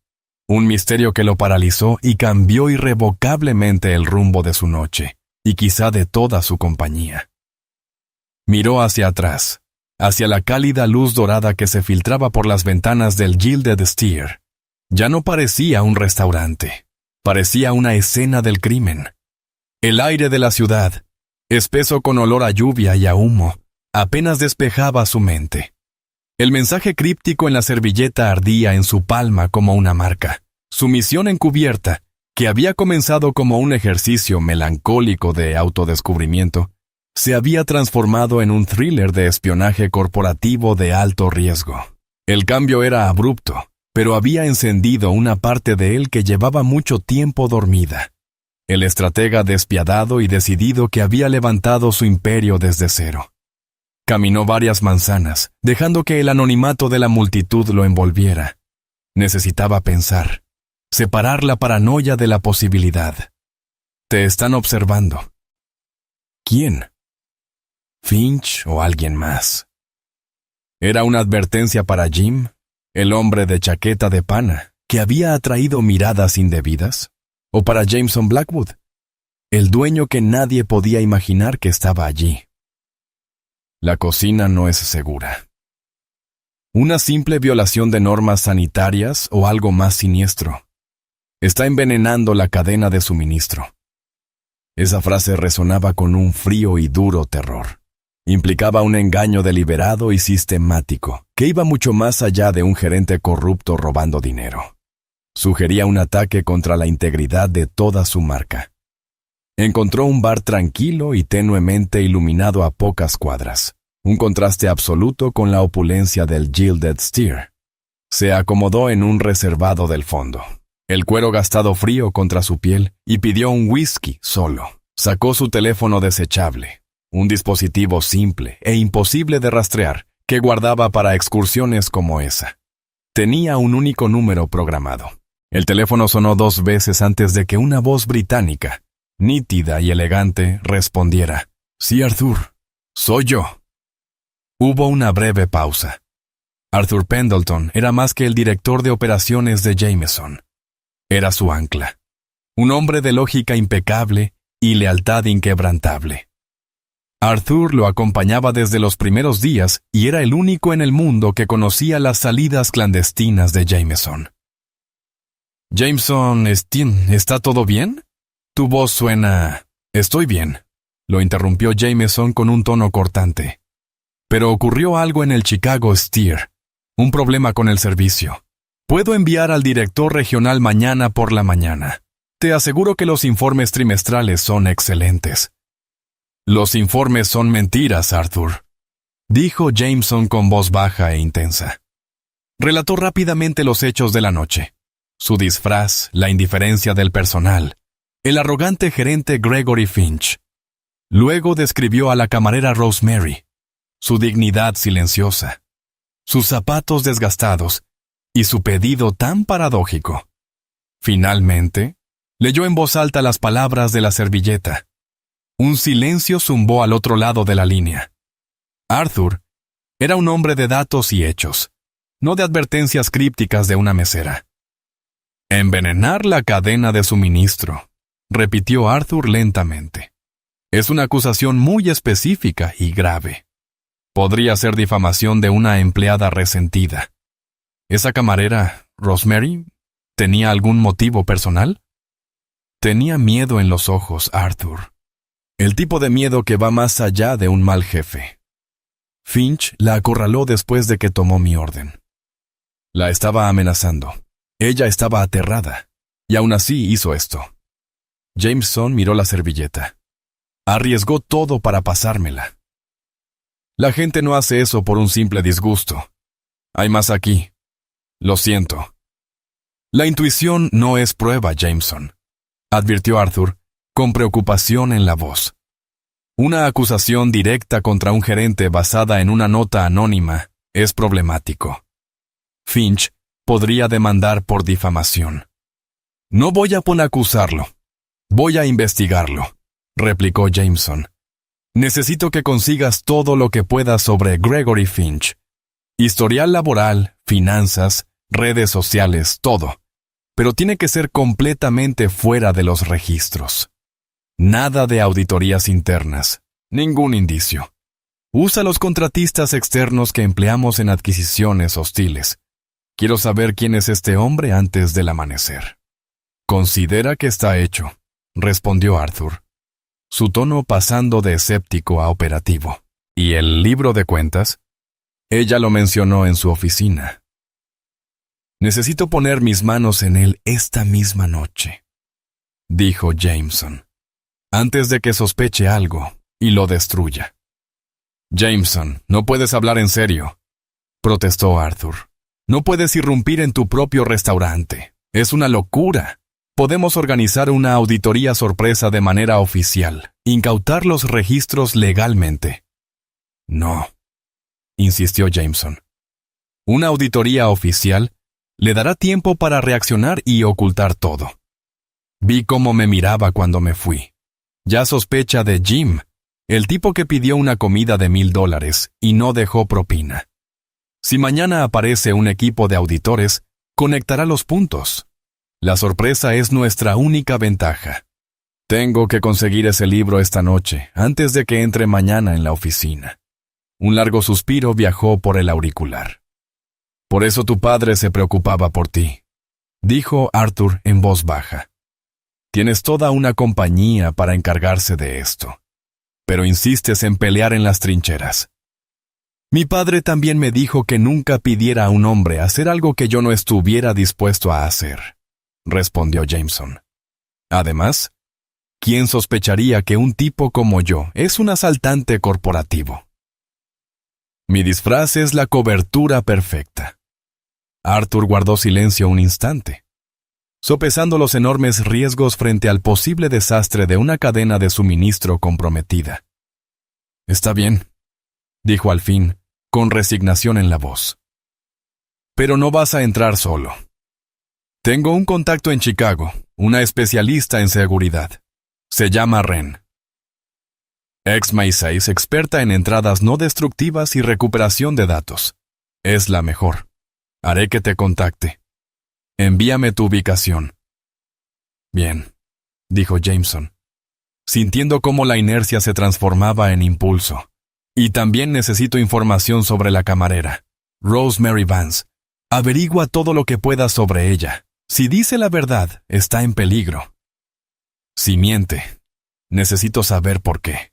Un misterio que lo paralizó y cambió irrevocablemente el rumbo de su noche, y quizá de toda su compañía. Miró hacia atrás, hacia la cálida luz dorada que se filtraba por las ventanas del Gilded Steer. Ya no parecía un restaurante, parecía una escena del crimen. El aire de la ciudad, espeso con olor a lluvia y a humo, apenas despejaba su mente. El mensaje críptico en la servilleta ardía en su palma como una marca. Su misión encubierta, que había comenzado como un ejercicio melancólico de autodescubrimiento, se había transformado en un thriller de espionaje corporativo de alto riesgo. El cambio era abrupto, pero había encendido una parte de él que llevaba mucho tiempo dormida. El estratega despiadado y decidido que había levantado su imperio desde cero. Caminó varias manzanas, dejando que el anonimato de la multitud lo envolviera. Necesitaba pensar, separar la paranoia de la posibilidad. Te están observando. ¿Quién? ¿Finch o alguien más? ¿Era una advertencia para Jim, el hombre de chaqueta de pana, que había atraído miradas indebidas? ¿O para Jameson Blackwood, el dueño que nadie podía imaginar que estaba allí? La cocina no es segura. ¿Una simple violación de normas sanitarias o algo más siniestro? Está envenenando la cadena de suministro. Esa frase resonaba con un frío y duro terror. Implicaba un engaño deliberado y sistemático, que iba mucho más allá de un gerente corrupto robando dinero. Sugería un ataque contra la integridad de toda su marca. Encontró un bar tranquilo y tenuemente iluminado a pocas cuadras, un contraste absoluto con la opulencia del Gilded Steer. Se acomodó en un reservado del fondo, el cuero gastado frío contra su piel, y pidió un whisky solo. Sacó su teléfono desechable, un dispositivo simple e imposible de rastrear, que guardaba para excursiones como esa. Tenía un único número programado. El teléfono sonó 2 veces antes de que una voz británica, nítida y elegante, respondiera: «Sí, Arthur, soy yo». Hubo una breve pausa. Arthur Pendleton era más que el director de operaciones de Jameson. Era su ancla. Un hombre de lógica impecable y lealtad inquebrantable. Arthur lo acompañaba desde los primeros días y era el único en el mundo que conocía las salidas clandestinas de Jameson. «Jameson, ¿está todo bien? Tu voz suena...» «Estoy bien», lo interrumpió Jameson con un tono cortante. «Pero ocurrió algo en el Chicago Steer. Un problema con el servicio. Puedo enviar al director regional mañana por la mañana. Te aseguro que los informes trimestrales son excelentes». «Los informes son mentiras, Arthur», dijo Jameson con voz baja e intensa. Relató rápidamente los hechos de la noche. Su disfraz, la indiferencia del personal, el arrogante gerente Gregory Finch. Luego describió a la camarera Rosemary, su dignidad silenciosa, sus zapatos desgastados y su pedido tan paradójico. Finalmente, leyó en voz alta las palabras de la servilleta. Un silencio zumbó al otro lado de la línea. Arthur era un hombre de datos y hechos, no de advertencias crípticas de una mesera. «Envenenar la cadena de suministro», repitió Arthur lentamente. «Es una acusación muy específica y grave. Podría ser difamación de una empleada resentida. ¿Esa camarera, Rosemary, tenía algún motivo personal?» Tenía miedo en los ojos, Arthur. El tipo de miedo que va más allá de un mal jefe. Finch la acorraló después de que tomó mi orden. La estaba amenazando. Ella estaba aterrada, y aún así hizo esto. Jameson miró la servilleta. Arriesgó todo para pasármela. La gente no hace eso por un simple disgusto. Hay más aquí. Lo siento. La intuición no es prueba, Jameson, advirtió Arthur, con preocupación en la voz. Una acusación directa contra un gerente basada en una nota anónima es problemático. Finch podría demandar por difamación. «No voy a acusarlo. Voy a investigarlo», replicó Jameson. «Necesito que consigas todo lo que puedas sobre Gregory Finch. Historial laboral, finanzas, redes sociales, todo. Pero tiene que ser completamente fuera de los registros. Nada de auditorías internas. Ningún indicio. Usa los contratistas externos que empleamos en adquisiciones hostiles. Quiero saber quién es este hombre antes del amanecer». «Considera que está hecho», respondió Arthur, su tono pasando de escéptico a operativo. «¿Y el libro de cuentas?» Ella lo mencionó en su oficina. «Necesito poner mis manos en él esta misma noche», dijo Jameson, «antes de que sospeche algo y lo destruya». «Jameson, no puedes hablar en serio», protestó Arthur. «No puedes irrumpir en tu propio restaurante. Es una locura. Podemos organizar una auditoría sorpresa de manera oficial, incautar los registros legalmente». «No», insistió Jameson. «Una auditoría oficial le dará tiempo para reaccionar y ocultar todo. Vi cómo me miraba cuando me fui. Ya sospecha de Jim, el tipo que pidió una comida de $1,000 y no dejó propina. Si mañana aparece un equipo de auditores, conectará los puntos. La sorpresa es nuestra única ventaja. Tengo que conseguir ese libro esta noche, antes de que entre mañana en la oficina. Un largo suspiro viajó por el auricular. Por eso tu padre se preocupaba por ti, dijo Arthur en voz baja. Tienes toda una compañía para encargarse de esto, pero insistes en pelear en las trincheras. Mi padre también me dijo que nunca pidiera a un hombre hacer algo que yo no estuviera dispuesto a hacer, respondió Jameson. Además, ¿quién sospecharía que un tipo como yo es un asaltante corporativo? Mi disfraz es la cobertura perfecta. Arthur guardó silencio un instante, sopesando los enormes riesgos frente al posible desastre de una cadena de suministro comprometida. Está bien, dijo al fin, con resignación en la voz. Pero no vas a entrar solo. Tengo un contacto en Chicago, una especialista en seguridad. Se llama Wren. Ex-MI6, experta en entradas no destructivas y recuperación de datos. Es la mejor. Haré que te contacte. Envíame tu ubicación. Bien, dijo Jameson, sintiendo cómo la inercia se transformaba en impulso. Y también necesito información sobre la camarera, Rosemary Vance. Averigua todo lo que puedas sobre ella. Si dice la verdad, está en peligro. Si miente, necesito saber por qué.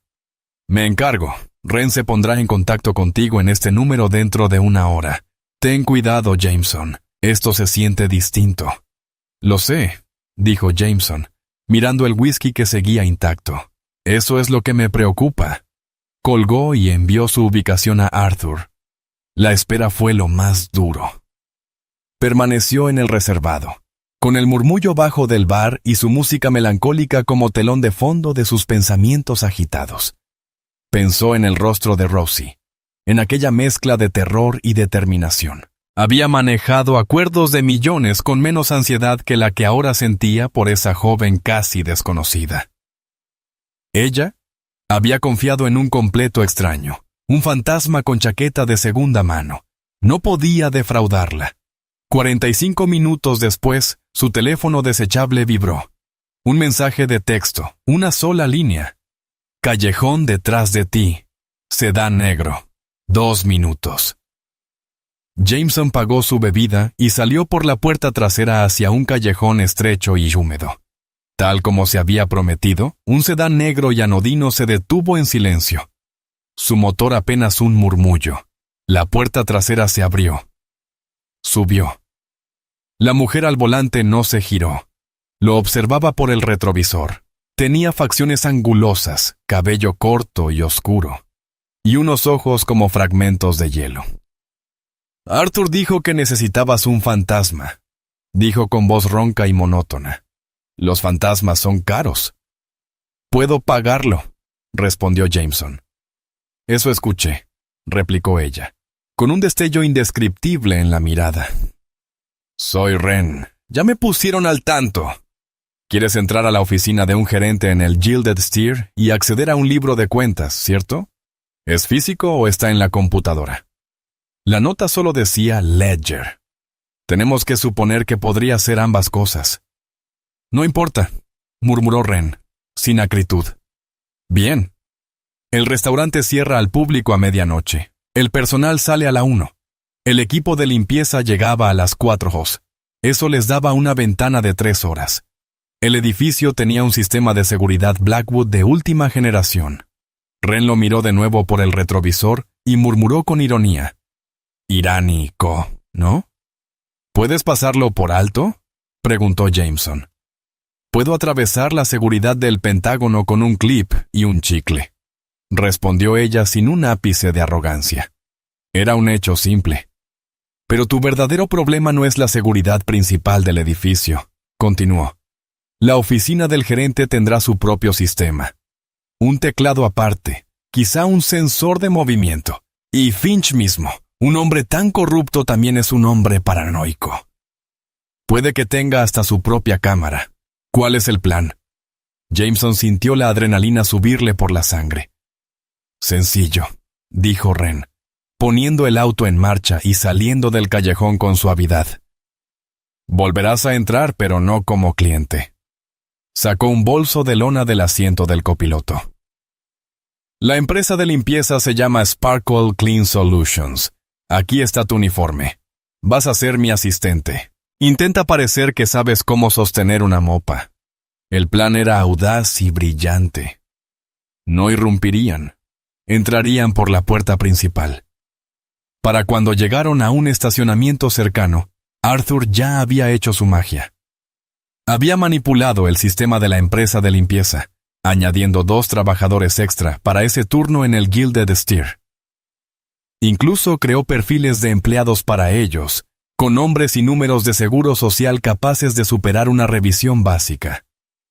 Me encargo. Wren se pondrá en contacto contigo en este número dentro de 1 hora. Ten cuidado, Jameson. Esto se siente distinto. Lo sé, dijo Jameson, mirando el whisky que seguía intacto. Eso es lo que me preocupa. Colgó y envió su ubicación a Arthur. La espera fue lo más duro. Permaneció en el reservado, con el murmullo bajo del bar y su música melancólica como telón de fondo de sus pensamientos agitados. Pensó en el rostro de Rosie, en aquella mezcla de terror y determinación. Había manejado acuerdos de millones con menos ansiedad que la que ahora sentía por esa joven casi desconocida. Ella había confiado en un completo extraño, un fantasma con chaqueta de segunda mano. No podía defraudarla. 45 minutos después, su teléfono desechable vibró. Un mensaje de texto, una sola línea. Callejón detrás de ti. Sedán negro. 2 minutos. Jameson pagó su bebida y salió por la puerta trasera hacia un callejón estrecho y húmedo. Tal como se había prometido, un sedán negro y anodino se detuvo en silencio. Su motor apenas un murmullo. La puerta trasera se abrió. Subió. La mujer al volante no se giró. Lo observaba por el retrovisor. Tenía facciones angulosas, cabello corto y oscuro, y unos ojos como fragmentos de hielo. Arthur dijo que necesitabas un fantasma, dijo con voz ronca y monótona. Los fantasmas son caros. Puedo pagarlo, respondió Jameson. Eso escuché, replicó ella, con un destello indescriptible en la mirada. Soy Wren. Ya me pusieron al tanto. Quieres entrar a la oficina de un gerente en el Gilded Steer y acceder a un libro de cuentas, ¿cierto? ¿Es físico o está en la computadora? La nota solo decía Ledger. Tenemos que suponer que podría ser ambas cosas. No importa, murmuró Wren, sin acritud. Bien. El restaurante cierra al público a medianoche. El personal sale a la 1. El equipo de limpieza llegaba a las 4 horas. Eso les daba una ventana de 3 horas. El edificio tenía un sistema de seguridad Blackwood de última generación. Wren lo miró de nuevo por el retrovisor y murmuró con ironía. Iránico, ¿no? ¿Puedes pasarlo por alto?, preguntó Jameson. Puedo atravesar la seguridad del Pentágono con un clip y un chicle, respondió ella sin un ápice de arrogancia. Era un hecho simple. Pero tu verdadero problema no es la seguridad principal del edificio, continuó. La oficina del gerente tendrá su propio sistema. Un teclado aparte, quizá un sensor de movimiento. Y Finch mismo, un hombre tan corrupto también es un hombre paranoico. Puede que tenga hasta su propia cámara. ¿Cuál es el plan? Jameson sintió la adrenalina subirle por la sangre. Sencillo, dijo Wren. poniendo el auto en marcha y saliendo del callejón con suavidad. Volverás a entrar, pero no como cliente. Sacó un bolso de lona del asiento del copiloto. La empresa de limpieza se llama Sparkle Clean Solutions. Aquí está tu uniforme. Vas a ser mi asistente. Intenta parecer que sabes cómo sostener una mopa. El plan era audaz y brillante. No irrumpirían. Entrarían por la puerta principal. Para cuando llegaron a un estacionamiento cercano, Arthur ya había hecho su magia. Había manipulado el sistema de la empresa de limpieza, añadiendo 2 trabajadores extra para ese turno en el Gilded Steer. Incluso creó perfiles de empleados para ellos, con nombres y números de seguro social capaces de superar una revisión básica.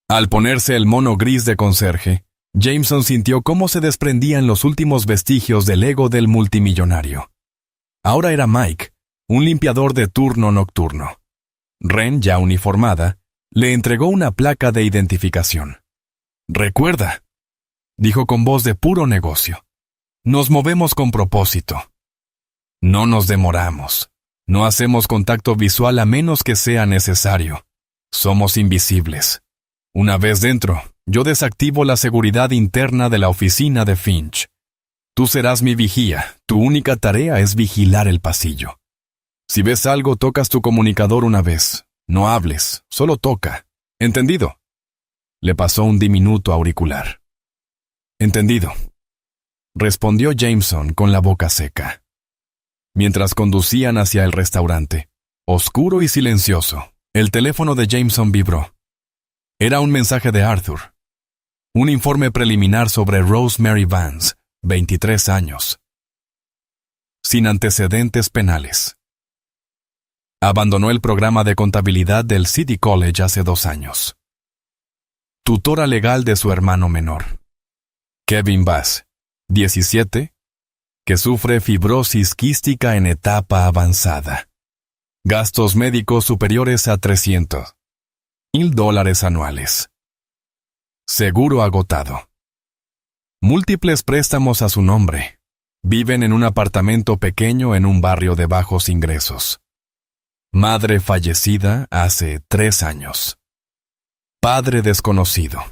Al ponerse el mono gris de conserje, Jameson sintió cómo se desprendían los últimos vestigios del ego del multimillonario. Ahora era Mike, un limpiador de turno nocturno. Ren, ya uniformada, le entregó una placa de identificación. «Recuerda», dijo con voz de puro negocio, «nos movemos con propósito. No nos demoramos. No hacemos contacto visual a menos que sea necesario. Somos invisibles. Una vez dentro, yo desactivo la seguridad interna de la oficina de Finch. Tú serás mi vigía. Tu única tarea es vigilar el pasillo. Si ves algo, tocas tu comunicador una vez. No hables, solo toca. ¿Entendido?». Le pasó un diminuto auricular. «Entendido», respondió Jameson con la boca seca. Mientras conducían hacia el restaurante, oscuro y silencioso, el teléfono de Jameson vibró. Era un mensaje de Arthur. Un informe preliminar sobre Rosemary Vance, 23 años. Sin antecedentes penales. Abandonó el programa de contabilidad del City College hace 2 años. Tutora legal de su hermano menor. Kevin Bass, 17, que sufre fibrosis quística en etapa avanzada. Gastos médicos superiores a $300,000 anuales. Seguro agotado. Múltiples préstamos a su nombre. Viven en un apartamento pequeño en un barrio de bajos ingresos. Madre fallecida hace 3 años. Padre desconocido.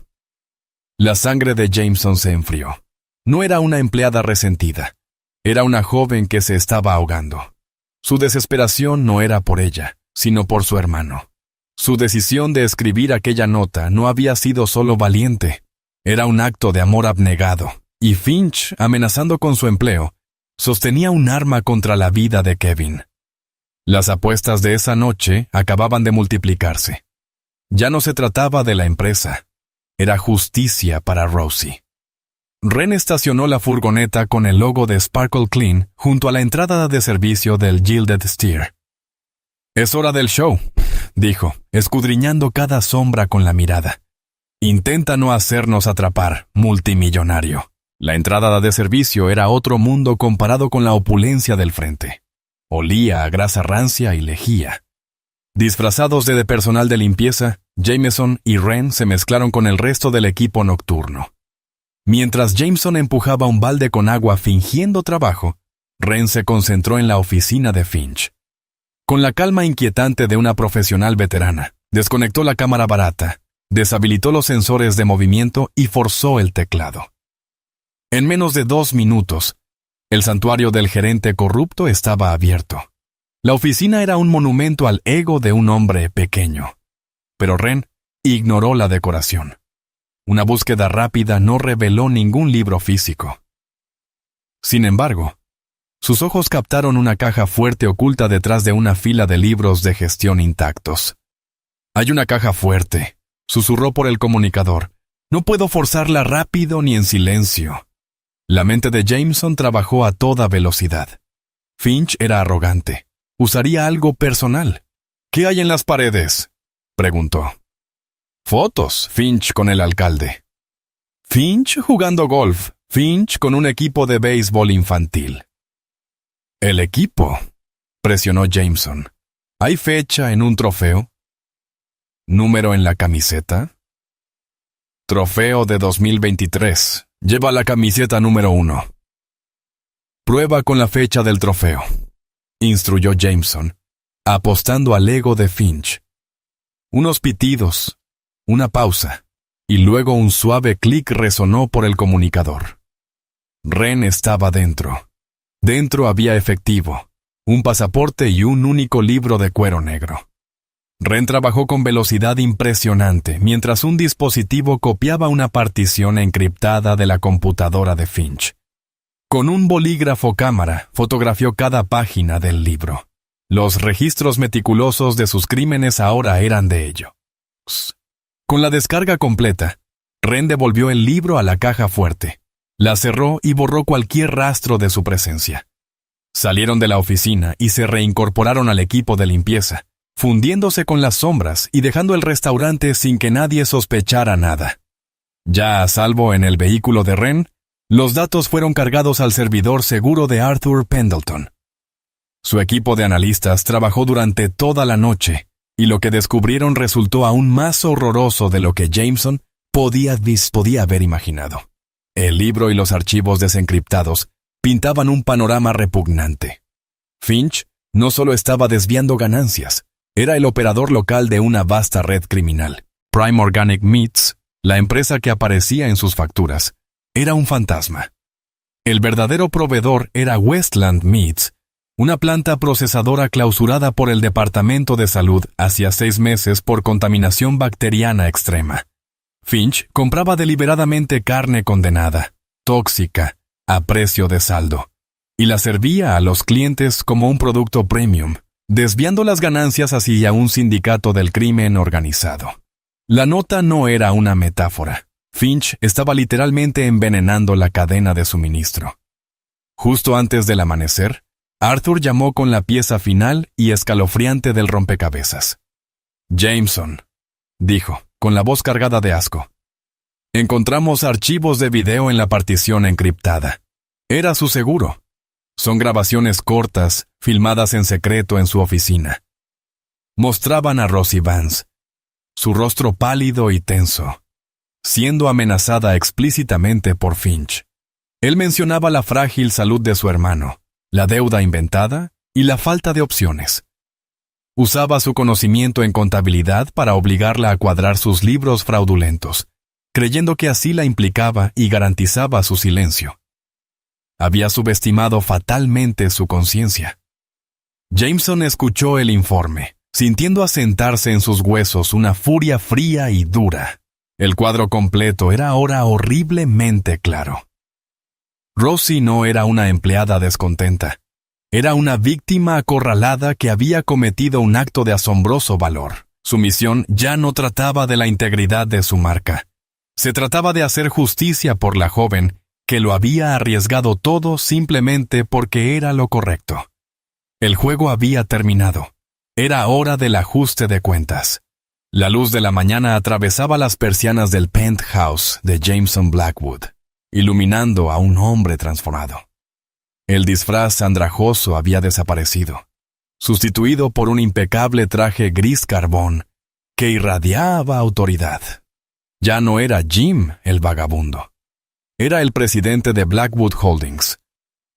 La sangre de Jameson se enfrió. No era una empleada resentida. Era una joven que se estaba ahogando. Su desesperación no era por ella, sino por su hermano. Su decisión de escribir aquella nota no había sido solo valiente. Era un acto de amor abnegado, y Finch, amenazando con su empleo, sostenía un arma contra la vida de Kevin. Las apuestas de esa noche acababan de multiplicarse. Ya no se trataba de la empresa. Era justicia para Rosie. Ren estacionó la furgoneta con el logo de Sparkle Clean junto a la entrada de servicio del Gilded Steer. «Es hora del show», dijo, escudriñando cada sombra con la mirada. «Intenta no hacernos atrapar, multimillonario». La entrada de servicio era otro mundo comparado con la opulencia del frente. Olía a grasa rancia y lejía. Disfrazados de personal de limpieza, Jameson y Ren se mezclaron con el resto del equipo nocturno. Mientras Jameson empujaba un balde con agua fingiendo trabajo, Ren se concentró en la oficina de Finch. Con la calma inquietante de una profesional veterana, desconectó la cámara barata, deshabilitó los sensores de movimiento y forzó el teclado. En menos de 2 minutos, el santuario del gerente corrupto estaba abierto. La oficina era un monumento al ego de un hombre pequeño. Pero Ren ignoró la decoración. Una búsqueda rápida no reveló ningún libro físico. Sin embargo, sus ojos captaron una caja fuerte oculta detrás de una fila de libros de gestión intactos. «Hay una caja fuerte», susurró por el comunicador. «No puedo forzarla rápido ni en silencio». La mente de Jameson trabajó a toda velocidad. Finch era arrogante. Usaría algo personal. «¿Qué hay en las paredes?», preguntó. «Fotos, Finch con el alcalde. Finch jugando golf, Finch con un equipo de béisbol infantil». «¿El equipo?», presionó Jameson. «¿Hay fecha en un trofeo? ¿Número en la camiseta?» «Trofeo de 2023. Lleva la camiseta número 1». Prueba con la fecha del trofeo, instruyó Jameson, apostando al ego de Finch. Unos pitidos, una pausa, y luego un suave clic resonó por el comunicador. Wren estaba dentro. Dentro había efectivo, un pasaporte y un único libro de cuero negro. Wren trabajó con velocidad impresionante mientras un dispositivo copiaba una partición encriptada de la computadora de Finch. Con un bolígrafo cámara fotografió cada página del libro. Los registros meticulosos de sus crímenes ahora eran de ellos. Con la descarga completa, Wren devolvió el libro a la caja fuerte. La cerró y borró cualquier rastro de su presencia. Salieron de la oficina y se reincorporaron al equipo de limpieza, fundiéndose con las sombras y dejando el restaurante sin que nadie sospechara nada. Ya a salvo en el vehículo de Wren, los datos fueron cargados al servidor seguro de Arthur Pendleton. Su equipo de analistas trabajó durante toda la noche, y lo que descubrieron resultó aún más horroroso de lo que Jameson podía haber imaginado. El libro y los archivos desencriptados pintaban un panorama repugnante. Finch no solo estaba desviando ganancias, era el operador local de una vasta red criminal. Prime Organic Meats, la empresa que aparecía en sus facturas, era un fantasma. El verdadero proveedor era Westland Meats, una planta procesadora clausurada por el Departamento de Salud hacía 6 meses por contaminación bacteriana extrema. Finch compraba deliberadamente carne condenada, tóxica, a precio de saldo, y la servía a los clientes como un producto premium, desviando las ganancias hacia un sindicato del crimen organizado. La nota no era una metáfora. Finch estaba literalmente envenenando la cadena de suministro. Justo antes del amanecer, Arthur llamó con la pieza final y escalofriante del rompecabezas. Jameson, dijo, con la voz cargada de asco. Encontramos archivos de video en la partición encriptada. Era su seguro. Son grabaciones cortas, filmadas en secreto en su oficina. Mostraban a Rosie Vance, su rostro pálido y tenso, siendo amenazada explícitamente por Finch. Él mencionaba la frágil salud de su hermano, la deuda inventada y la falta de opciones. Usaba su conocimiento en contabilidad para obligarla a cuadrar sus libros fraudulentos, creyendo que así la implicaba y garantizaba su silencio. Había subestimado fatalmente su conciencia. Jameson escuchó el informe, sintiendo asentarse en sus huesos una furia fría y dura. El cuadro completo era ahora horriblemente claro. Rosie no era una empleada descontenta. Era una víctima acorralada que había cometido un acto de asombroso valor. Su misión ya no trataba de la integridad de su marca. Se trataba de hacer justicia por la joven que lo había arriesgado todo simplemente porque era lo correcto. El juego había terminado. Era hora del ajuste de cuentas. La luz de la mañana atravesaba las persianas del penthouse de Jameson Blackwood, iluminando a un hombre transformado. El disfraz andrajoso había desaparecido, sustituido por un impecable traje gris carbón que irradiaba autoridad. Ya no era Jim el vagabundo. Era el presidente de Blackwood Holdings,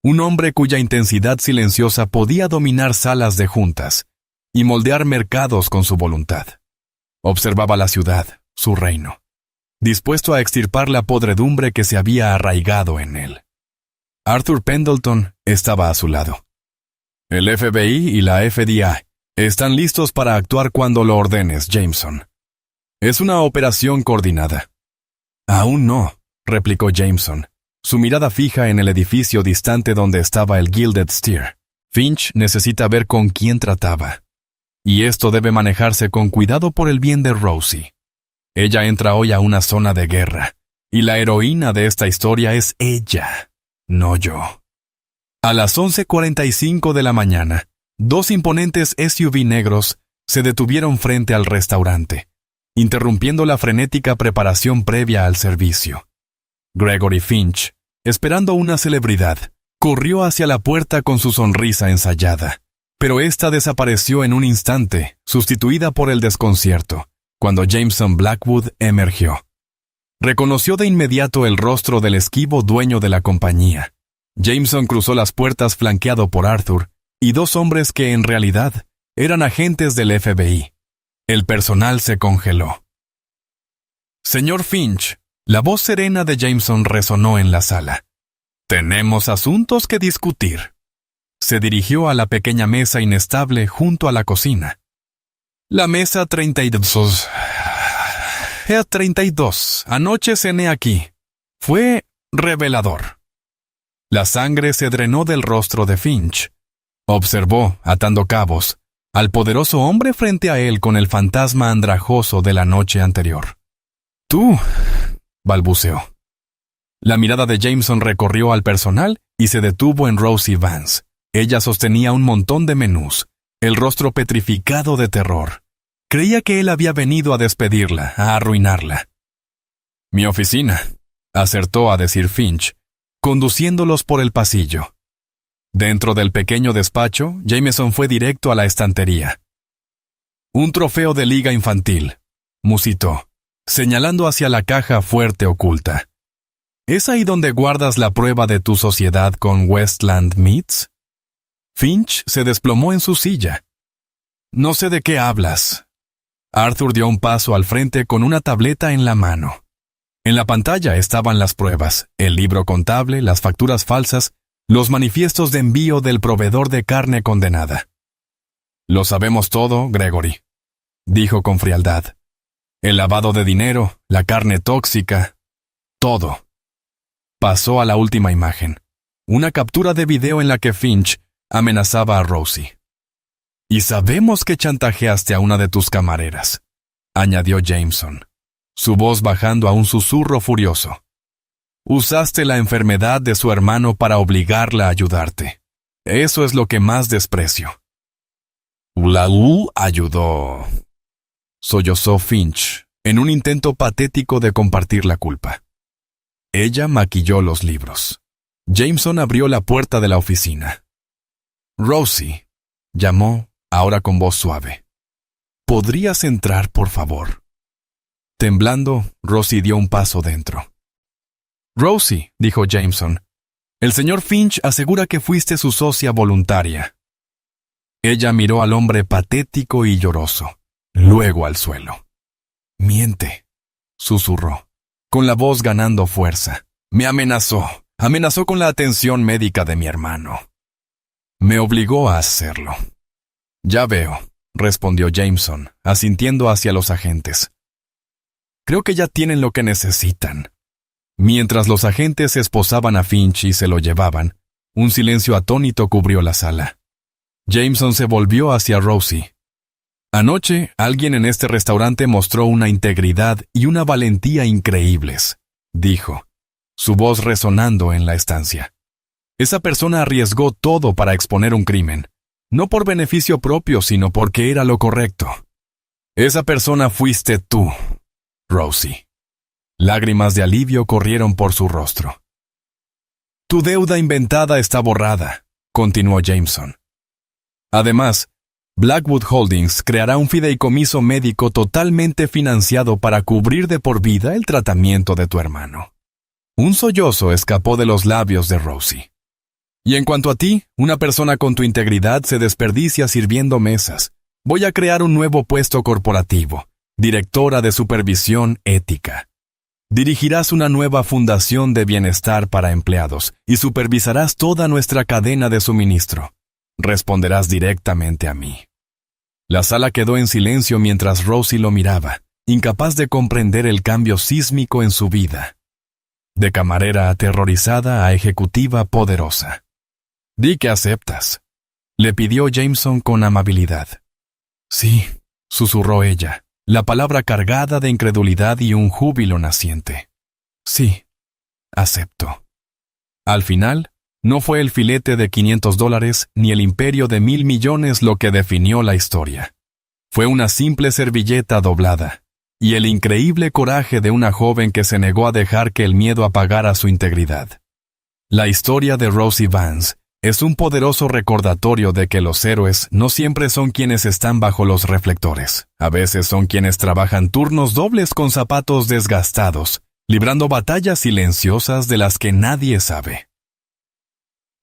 un hombre cuya intensidad silenciosa podía dominar salas de juntas y moldear mercados con su voluntad. Observaba la ciudad, su reino, dispuesto a extirpar la podredumbre que se había arraigado en él. Arthur Pendleton estaba a su lado. El FBI y la FDA están listos para actuar cuando lo ordenes, Jameson. Es una operación coordinada. Aún no, replicó Jameson, su mirada fija en el edificio distante donde estaba el Gilded Steer. Finch necesita ver con quién trataba. Y esto debe manejarse con cuidado por el bien de Rosie. Ella entra hoy a una zona de guerra, y la heroína de esta historia es ella, no yo. A las 11:45 de la mañana, 2 imponentes SUV negros se detuvieron frente al restaurante, interrumpiendo la frenética preparación previa al servicio. Gregory Finch, esperando una celebridad, corrió hacia la puerta con su sonrisa ensayada, pero ésta desapareció en un instante, sustituida por el desconcierto, cuando Jameson Blackwood emergió. Reconoció de inmediato el rostro del esquivo dueño de la compañía, Jameson cruzó las puertas flanqueado por Arthur y dos hombres que en realidad eran agentes del FBI. El personal se congeló. Señor Finch, la voz serena de Jameson resonó en la sala. Tenemos asuntos que discutir. Se dirigió a la pequeña mesa inestable junto a la cocina. La mesa 32. 32. Anoche cené aquí. Fue revelador. La sangre se drenó del rostro de Finch. Observó, atando cabos, al poderoso hombre frente a él con el fantasma andrajoso de la noche anterior. «Tú», balbuceó. La mirada de Jameson recorrió al personal y se detuvo en Rosie Vance. Ella sostenía un montón de menús, el rostro petrificado de terror. Creía que él había venido a despedirla, a arruinarla. «Mi oficina», acertó a decir Finch, conduciéndolos por el pasillo. Dentro del pequeño despacho, Jameson fue directo a la estantería. «Un trofeo de liga infantil», musitó, señalando hacia la caja fuerte oculta. «¿Es ahí donde guardas la prueba de tu sociedad con Westland Meats?» Finch se desplomó en su silla. «No sé de qué hablas». Arthur dio un paso al frente con una tableta en la mano. En la pantalla estaban las pruebas, el libro contable, las facturas falsas, los manifiestos de envío del proveedor de carne condenada. «Lo sabemos todo, Gregory», dijo con frialdad. «El lavado de dinero, la carne tóxica, todo». Pasó a la última imagen, una captura de video en la que Finch amenazaba a Rosie. «Y sabemos que chantajeaste a una de tus camareras», añadió Jameson, su voz bajando a un susurro furioso. «Usaste la enfermedad de su hermano para obligarla a ayudarte. Eso es lo que más desprecio». «Ulaú ayudó», sollozó Finch, en un intento patético de compartir la culpa. Ella maquilló los libros. Jameson abrió la puerta de la oficina. «Rosie», llamó, ahora con voz suave. «¿Podrías entrar, por favor?» Temblando, Rosie dio un paso dentro. «Rosie», dijo Jameson, «el señor Finch asegura que fuiste su socia voluntaria». Ella miró al hombre patético y lloroso, luego al suelo. «Miente», susurró, con la voz ganando fuerza. «Me amenazó con la atención médica de mi hermano. Me obligó a hacerlo». «Ya veo», respondió Jameson, asintiendo hacia los agentes. «Creo que ya tienen lo que necesitan». Mientras los agentes esposaban a Finch y se lo llevaban, un silencio atónito cubrió la sala. Jameson se volvió hacia Rosie. «Anoche, alguien en este restaurante mostró una integridad y una valentía increíbles», dijo, su voz resonando en la estancia. «Esa persona arriesgó todo para exponer un crimen, no por beneficio propio, sino porque era lo correcto. Esa persona fuiste tú, Rosie». Lágrimas de alivio corrieron por su rostro. «Tu deuda inventada está borrada», continuó Jameson. «Además, Blackwood Holdings creará un fideicomiso médico totalmente financiado para cubrir de por vida el tratamiento de tu hermano». Un sollozo escapó de los labios de Rosie. «Y en cuanto a ti, una persona con tu integridad se desperdicia sirviendo mesas. Voy a crear un nuevo puesto corporativo, directora de supervisión ética. Dirigirás una nueva fundación de bienestar para empleados y supervisarás toda nuestra cadena de suministro. Responderás directamente a mí». La sala quedó en silencio mientras Rosie lo miraba, incapaz de comprender el cambio sísmico en su vida. De camarera aterrorizada a ejecutiva poderosa. «Di que aceptas», le pidió Jameson con amabilidad. «Sí», susurró ella, la palabra cargada de incredulidad y un júbilo naciente. «Sí, acepto». Al final, no fue el filete de $500 ni el imperio de 1,000 millones lo que definió la historia. Fue una simple servilleta doblada, y el increíble coraje de una joven que se negó a dejar que el miedo apagara su integridad. La historia de Rosie Vance es un poderoso recordatorio de que los héroes no siempre son quienes están bajo los reflectores. A veces son quienes trabajan turnos dobles con zapatos desgastados, librando batallas silenciosas de las que nadie sabe.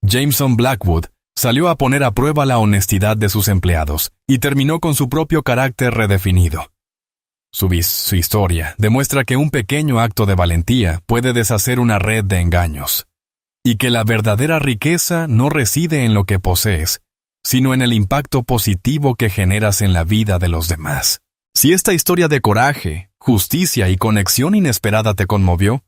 Jameson Blackwood salió a poner a prueba la honestidad de sus empleados y terminó con su propio carácter redefinido. Su historia demuestra que un pequeño acto de valentía puede deshacer una red de engaños, y que la verdadera riqueza no reside en lo que posees, sino en el impacto positivo que generas en la vida de los demás. Si esta historia de coraje, justicia y conexión inesperada te conmovió,